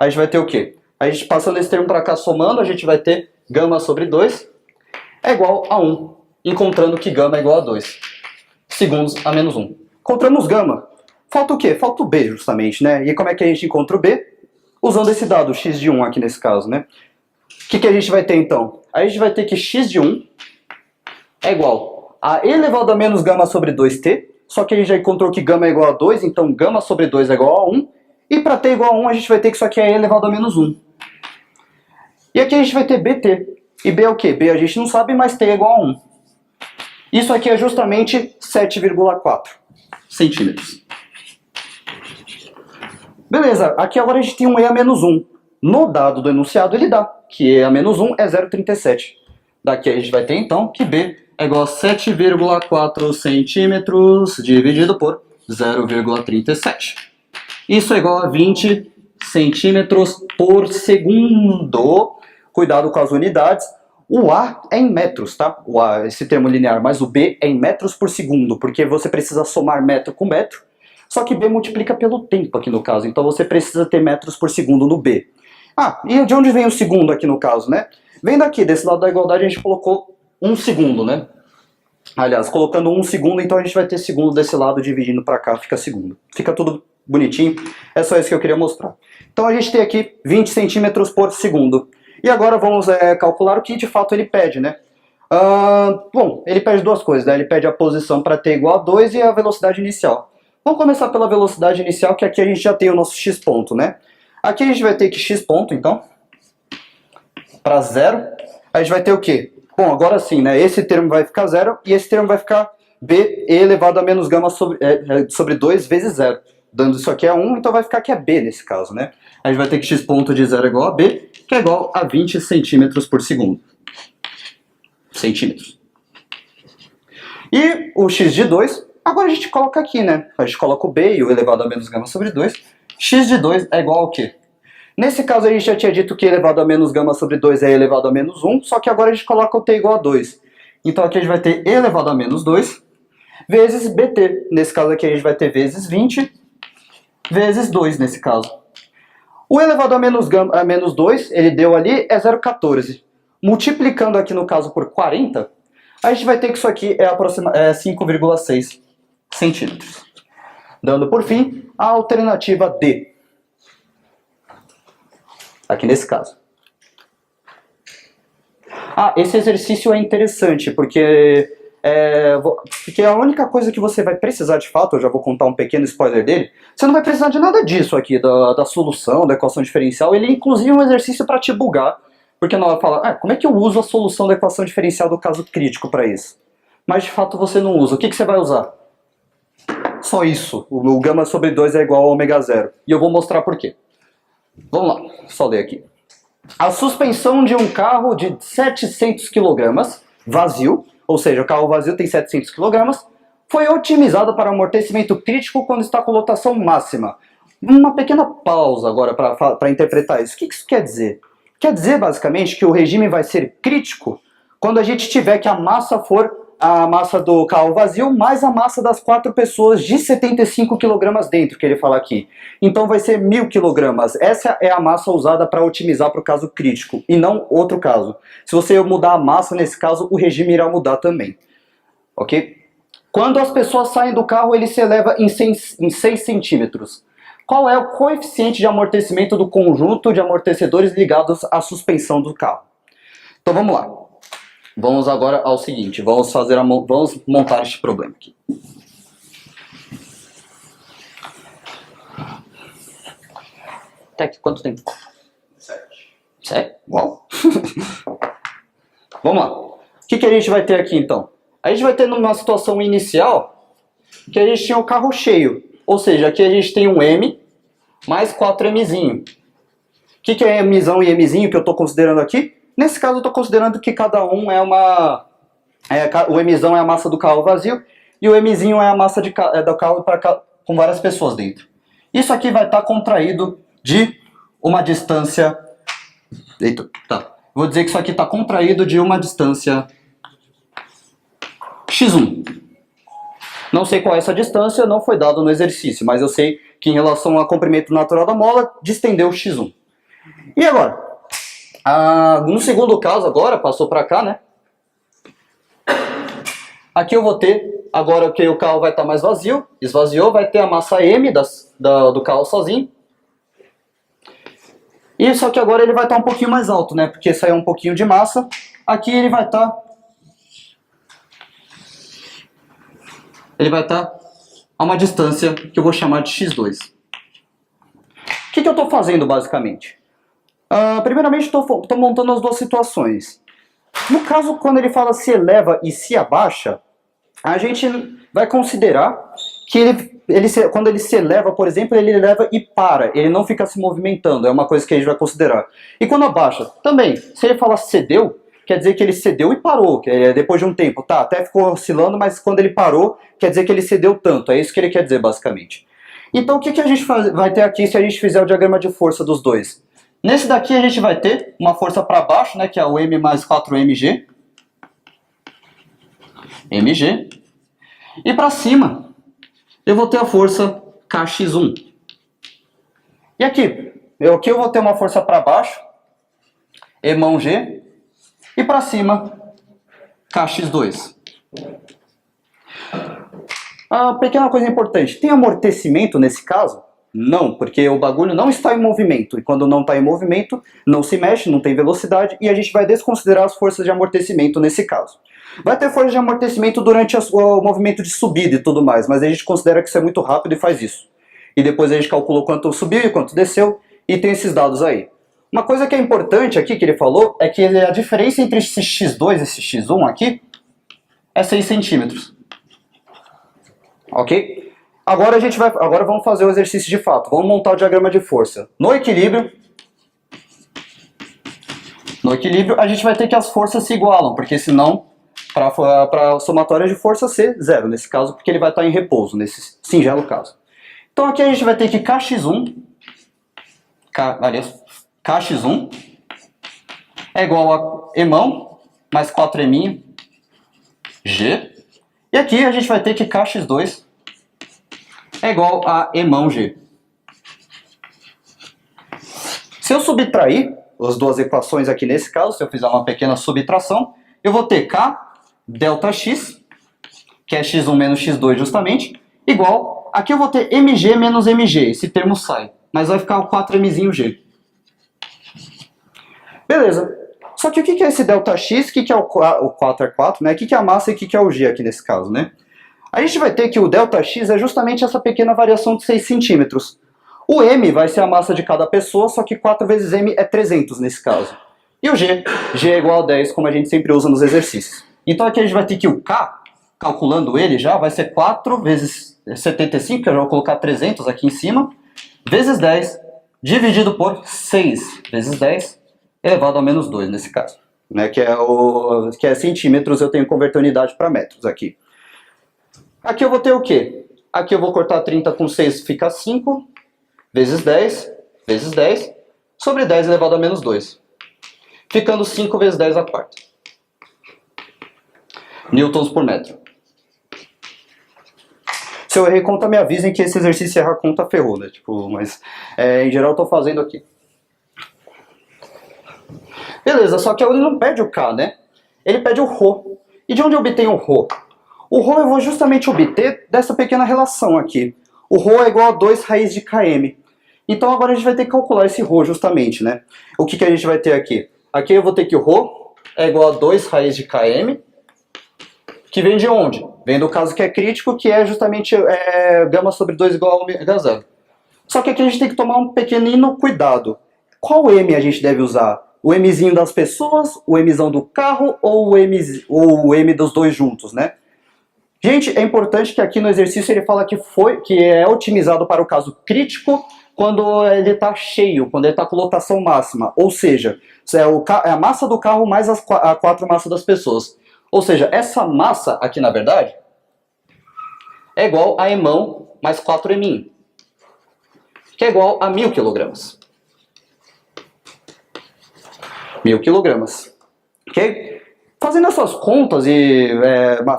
a gente vai ter o quê? A gente passando esse termo para cá somando, a gente vai ter gama sobre 2 é igual a 1, encontrando que gama é igual a 2, segundos a menos 1. Encontramos gama. Falta o quê? Falta o B, justamente, né? E como é que a gente encontra o B? Usando esse dado, x de 1 aqui nesse caso, né? O que a gente vai ter, então? A gente vai ter que x de 1 é igual a elevado a menos gama sobre 2t, só que a gente já encontrou que gama é igual a 2, então gama sobre 2 é igual a 1, e para t igual a 1 a gente vai ter que isso aqui é elevado a menos 1. E aqui a gente vai ter bt. E b é o quê? B a gente não sabe, mas t é igual a 1. Isso aqui é justamente 7,4 centímetros. Beleza, aqui agora a gente tem um E a menos 1. No dado do enunciado ele dá, que E a menos 1 é 0,37. Daqui a gente vai ter então que B é igual a 7,4 centímetros dividido por 0,37. Isso é igual a 20 centímetros por segundo. Cuidado com as unidades. O A é em metros, tá? O A, esse termo linear, mas o B é em metros por segundo, porque você precisa somar metro com metro, só que B multiplica pelo tempo aqui no caso, então você precisa ter metros por segundo no B. Ah, e de onde vem o segundo aqui no caso, né? Vem daqui, desse lado da igualdade a gente colocou 1 segundo, né? Aliás, colocando 1 segundo, então a gente vai ter segundo desse lado, dividindo para cá, fica segundo. Fica tudo bonitinho, é só isso que eu queria mostrar. Então a gente tem aqui 20 centímetros por segundo. E agora vamos calcular o que de fato ele pede, né? Bom, ele pede duas coisas, né? Ele pede a posição para t igual a 2 e a velocidade inicial. Vamos começar pela velocidade inicial, que aqui a gente já tem o nosso x ponto, né? Aqui a gente vai ter que x ponto, então, para 0, a gente vai ter o quê? Bom, agora sim, né? Esse termo vai ficar 0 e esse termo vai ficar b elevado a menos gama sobre 2 vezes 0. Dando isso aqui a 1, então vai ficar que é b nesse caso, né? A gente vai ter que x ponto de 0 é igual a b, que é igual a 20 centímetros por segundo. Centímetros. E o x de 2, agora a gente coloca aqui, né? A gente coloca o b e o elevado a menos gama sobre 2. X de 2 é igual ao quê? Nesse caso a gente já tinha dito que elevado a menos gama sobre 2 é elevado a menos 1, só que agora a gente coloca o t igual a 2. Então aqui a gente vai ter elevado a menos 2 vezes bt. Nesse caso aqui a gente vai ter vezes 20 vezes 2 nesse caso. O elevado a menos 2, ele deu ali, é 0,14. Multiplicando aqui no caso por 40, a gente vai ter que isso aqui é 5,6 centímetros. Dando por fim a alternativa D. Aqui nesse caso. Esse exercício é interessante, porque a única coisa que você vai precisar de fato, eu já vou contar um pequeno spoiler dele, você não vai precisar de nada disso aqui, da solução, da equação diferencial. Ele é inclusive um exercício para te bugar, porque não vai falar, como é que eu uso a solução da equação diferencial do caso crítico para isso? Mas de fato você não usa. O que você vai usar? Só isso. O gama sobre 2 é igual a ômega zero. E eu vou mostrar por quê. Vamos lá, só ler aqui. A suspensão de um carro de 700 kg, vazio, ou seja, o carro vazio tem 700 kg, foi otimizada para amortecimento crítico quando está com lotação máxima. Uma pequena pausa agora para interpretar isso. O que isso quer dizer? Quer dizer, basicamente, que o regime vai ser crítico quando a gente tiver que a massa for a massa do carro vazio mais a massa das 4 pessoas de 75 kg dentro, que ele fala aqui. Então vai ser 1000 kg. Essa é a massa usada para otimizar para o caso crítico, e não outro caso. Se você mudar a massa, nesse caso, o regime irá mudar também. Ok? Quando as pessoas saem do carro, ele se eleva em 6 centímetros. Qual é o coeficiente de amortecimento do conjunto de amortecedores ligados à suspensão do carro? Então vamos lá. Vamos agora ao seguinte, vamos montar este problema aqui. Até aqui, quanto tempo? 7. 7? Uau! Vamos lá. O que a gente vai ter aqui então? A gente vai ter numa situação inicial que a gente tinha o carro cheio. Ou seja, aqui a gente tem um M mais 4Mzinho. O que é Mzão e Mzinho que eu estou considerando aqui? Nesse caso eu estou considerando que cada um é uma... o Mzão é a massa do carro vazio e o Mzinho é a massa do carro com várias pessoas dentro. Isso aqui vai estar contraído de uma distância... Eita, tá. Vou dizer que isso aqui está contraído de uma distância x1. Não sei qual é essa distância, não foi dado no exercício, mas eu sei que em relação ao comprimento natural da mola, distendeu x1. E agora? No segundo caso agora, passou para cá, né? Aqui eu vou ter, agora que o carro vai estar mais vazio, esvaziou, vai ter a massa M do carro sozinho. E só que agora ele vai estar um pouquinho mais alto, né? Porque saiu um pouquinho de massa. Aqui ele vai estar... a uma distância que eu vou chamar de x2. O que eu estou fazendo basicamente? Primeiramente estou montando as duas situações. No caso, quando ele fala se eleva e se abaixa, a gente vai considerar que quando ele se eleva, por exemplo, ele eleva e para, ele não fica se movimentando, é uma coisa que a gente vai considerar. E quando abaixa, também, se ele fala cedeu, quer dizer que ele cedeu e parou, que é depois de um tempo, tá, até ficou oscilando, mas quando ele parou, quer dizer que ele cedeu tanto, é isso que ele quer dizer basicamente. Então o que a gente vai ter aqui se a gente fizer o diagrama de força dos dois? Nesse daqui a gente vai ter uma força para baixo, né, que é o M mais 4mg. mg. E para cima, eu vou ter a força Kx1. E aqui eu vou ter uma força para baixo, Emão G. E para cima, Kx2. A pequena coisa importante, tem amortecimento nesse caso? Não, porque o bagulho não está em movimento, e quando não está em movimento, não se mexe, não tem velocidade, e a gente vai desconsiderar as forças de amortecimento nesse caso. Vai ter força de amortecimento durante o movimento de subida e tudo mais, mas a gente considera que isso é muito rápido e faz isso. E depois a gente calculou quanto subiu e quanto desceu, e tem esses dados aí. Uma coisa que é importante aqui, que ele falou, é que a diferença entre esse x2 e esse x1 aqui é 6 centímetros. Ok? Agora vamos fazer o exercício de fato. Vamos montar o diagrama de força. No equilíbrio, a gente vai ter que as forças se igualam, porque senão, para a somatória de força ser zero, nesse caso, porque ele vai estar em repouso, nesse singelo caso. Então aqui a gente vai ter que Kx1 é igual a Emão mais 4Eminho G. E aqui a gente vai ter que Kx2 é igual a Emão G. Se eu subtrair as duas equações aqui nesse caso, se eu fizer uma pequena subtração, eu vou ter K delta X, que é x1 menos x2 justamente, igual, aqui eu vou ter mg menos mg, esse termo sai, mas vai ficar o 4mzinho G. Beleza. Só que o que é esse delta X, o que é o 4 é 4, né? O que é a massa e o que é o G aqui nesse caso, né? A gente vai ter que o delta X é justamente essa pequena variação de 6 centímetros. O M vai ser a massa de cada pessoa, só que 4 vezes M é 300 nesse caso. E o G é igual a 10, como a gente sempre usa nos exercícios. Então aqui a gente vai ter que o K, calculando ele já, vai ser 4 vezes 75, que eu já vou colocar 300 aqui em cima, vezes 10, dividido por 6 vezes 10, elevado a menos 2 nesse caso. Né, que é centímetros, eu tenho que converter a unidade para metros aqui. Aqui eu vou ter o quê? Aqui eu vou cortar 30 com 6, fica 5, vezes 10, vezes 10, sobre 10 elevado a menos 2. Ficando 5 vezes 10 a quarta. Newtons por metro. Se eu errei conta, me avisem que esse exercício errar conta ferrou, né? Tipo, mas em geral eu tô fazendo aqui. Beleza, só que ele não pede o K, né? Ele pede o Rho. E de onde eu obtenho o Rho? O Rho eu vou justamente obter dessa pequena relação aqui. O Rho é igual a 2 raiz de km. Então agora a gente vai ter que calcular esse Rho justamente, né? O que a gente vai ter aqui? Aqui eu vou ter que o Rho é igual a 2 raiz de km, que vem de onde? Vem do caso que é crítico, que é justamente gama sobre 2 igual a ômega zero. Só que aqui a gente tem que tomar um pequenino cuidado. Qual M a gente deve usar? O Mzinho das pessoas, o Mzão do carro ou o M dos dois juntos, né? Gente, é importante que aqui no exercício ele fala que é otimizado para o caso crítico quando ele está cheio, quando ele está com lotação máxima. Ou seja, é a massa do carro mais a 4 massas das pessoas. Ou seja, essa massa aqui, na verdade, é igual a emão mais 4 emin, que é igual a 1000 kg. 1000 kg. Ok? Fazendo essas contas e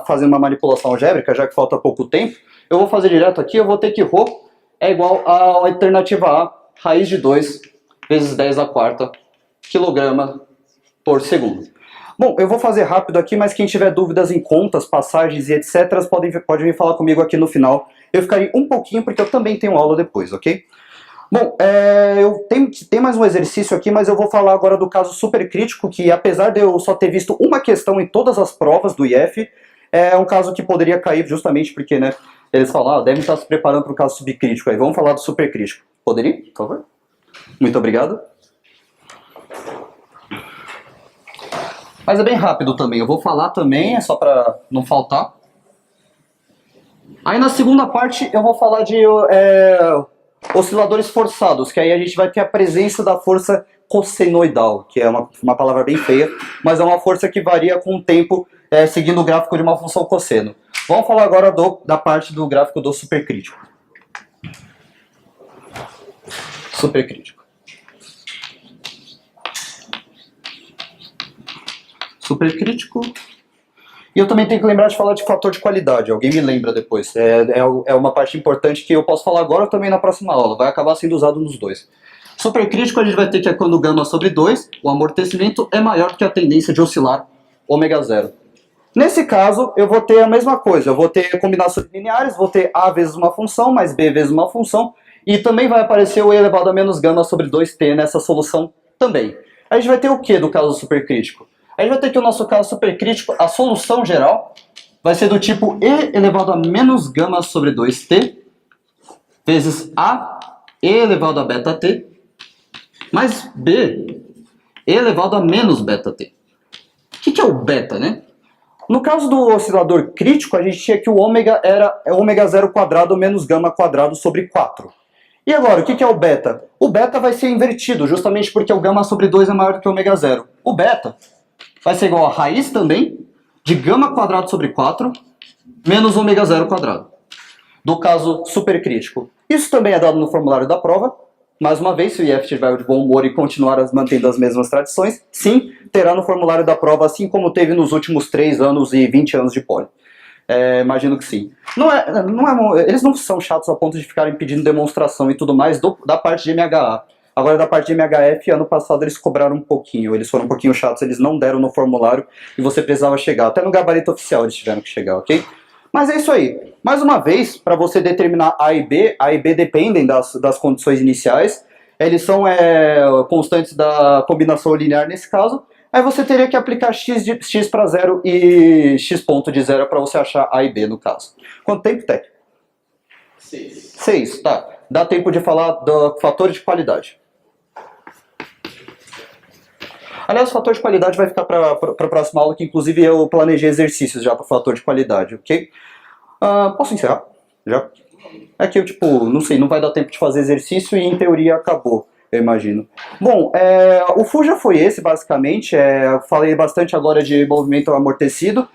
fazendo uma manipulação algébrica, já que falta pouco tempo, eu vou fazer direto aqui, eu vou ter que ρ é igual à alternativa A, raiz de 2 vezes 10 à quarta quilograma por segundo. Bom, eu vou fazer rápido aqui, mas quem tiver dúvidas em contas, passagens e etc, pode vir falar comigo aqui no final. Eu ficarei um pouquinho, porque eu também tenho aula depois, ok? Bom, eu tenho mais um exercício aqui, mas eu vou falar agora do caso supercrítico, que apesar de eu só ter visto uma questão em todas as provas do IF, é um caso que poderia cair justamente porque, né, eles falam, devem estar se preparando para o caso subcrítico aí. Vamos falar do supercrítico. Poderia, por favor? Muito obrigado. Mas é bem rápido também, eu vou falar também, é só para não faltar. Aí na segunda parte eu vou falar de osciladores forçados, que aí a gente vai ter a presença da força cossenoidal, que é uma palavra bem feia, mas é uma força que varia com o tempo, seguindo o gráfico de uma função cosseno. Vamos falar agora da parte do gráfico do supercrítico. Supercrítico. Supercrítico. E eu também tenho que lembrar de falar de fator de qualidade. Alguém me lembra depois. É uma parte importante que eu posso falar agora ou também na próxima aula. Vai acabar sendo usado nos dois. Supercrítico a gente vai ter que é quando gama sobre 2, o amortecimento é maior do que a tendência de oscilar ômega zero. Nesse caso, eu vou ter a mesma coisa. Eu vou ter combinações lineares, vou ter A vezes uma função, mais B vezes uma função. E também vai aparecer o E elevado a menos gama sobre 2t nessa solução também. A gente vai ter o que do caso supercrítico? A gente vai ter que o nosso caso supercrítico, a solução geral, vai ser do tipo E elevado a menos gama sobre 2t, vezes A, E elevado a beta t, mais B, E elevado a menos beta t. O que é o beta, né? No caso do oscilador crítico, a gente tinha que o ômega era ômega zero quadrado menos gama quadrado sobre 4. E agora, o que é o beta? O beta vai ser invertido, justamente porque o gama sobre 2 é maior do que o ômega zero. O beta vai ser igual a raiz também de gama quadrado sobre 4 menos ômega zero quadrado. Do caso supercrítico. Isso também é dado no formulário da prova. Mais uma vez, se o IF tiver de bom humor e continuar mantendo as mesmas tradições, sim, terá no formulário da prova, assim como teve nos últimos 3 anos e 20 anos de poli. Imagino que sim. Eles não são chatos a ponto de ficarem pedindo demonstração e tudo mais da parte de MHA. Agora, da parte de MHF, ano passado eles cobraram um pouquinho. Eles foram um pouquinho chatos, eles não deram no formulário e você precisava chegar. Até no gabarito oficial eles tiveram que chegar, ok? Mas é isso aí. Mais uma vez, para você determinar A e B dependem das condições iniciais. Eles são constantes da combinação linear nesse caso. Aí você teria que aplicar x para 0 e x ponto de 0 para você achar A e B no caso. Quanto tempo, Tec? 6. 6, tá. Dá tempo de falar do fator de qualidade. Aliás, o fator de qualidade vai ficar para a próxima aula, que inclusive eu planejei exercícios já para o fator de qualidade, ok? Posso encerrar? Já? É que eu, não sei, não vai dar tempo de fazer exercício e em teoria acabou, eu imagino. Bom, o FU já foi esse, basicamente. Falei bastante agora de movimento amortecido.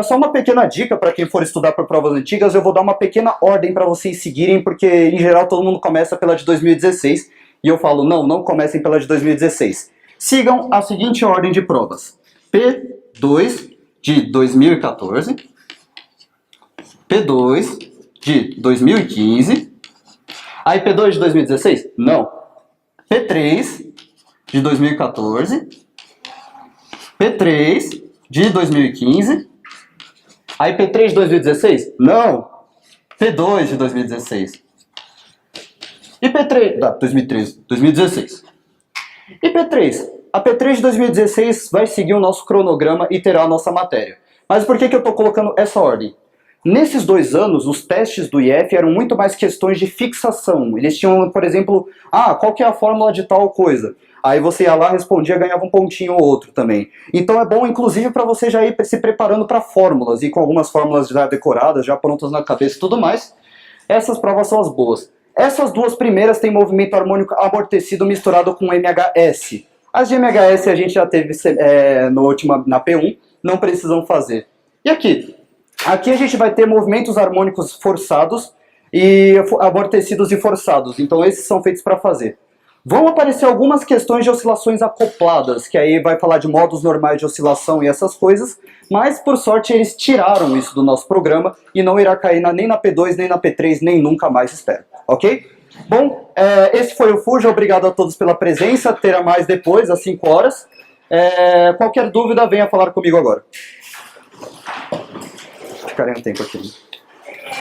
Só uma pequena dica para quem for estudar para provas antigas, eu vou dar uma pequena ordem para vocês seguirem, porque em geral todo mundo começa pela de 2016, e eu falo, não comecem pela de 2016. Sigam a seguinte ordem de provas: P2 de 2014, P2 de 2015, aí P2 de 2016? Não. P3 de 2014, P3 de 2015, aí P3 de 2016? Não. P2 de 2016. E P3... 2013, 2016. E P3? A P3 de 2016 vai seguir o nosso cronograma e terá a nossa matéria. Mas por que eu estou colocando essa ordem? Nesses 2 anos, os testes do IF eram muito mais questões de fixação. Eles tinham, por exemplo, qual que é a fórmula de tal coisa? Aí você ia lá, respondia, ganhava um pontinho ou outro também. Então é bom, inclusive, para você já ir se preparando para fórmulas, e com algumas fórmulas já decoradas, já prontas na cabeça e tudo mais. Essas provas são as boas. Essas duas primeiras têm movimento harmônico amortecido misturado com MHS. As de MHS a gente já teve na P1, não precisam fazer. E aqui? Aqui a gente vai ter movimentos harmônicos forçados e amortecidos e forçados. Então esses são feitos para fazer. Vão aparecer algumas questões de oscilações acopladas, que aí vai falar de modos normais de oscilação e essas coisas, mas por sorte eles tiraram isso do nosso programa e não irá cair nem na P2, nem na P3, nem nunca mais, espero. Ok? Bom, esse foi o Fuja, obrigado a todos pela presença, terá mais depois, às 5 horas. Qualquer dúvida, venha falar comigo agora. Ficarei um tempo aqui.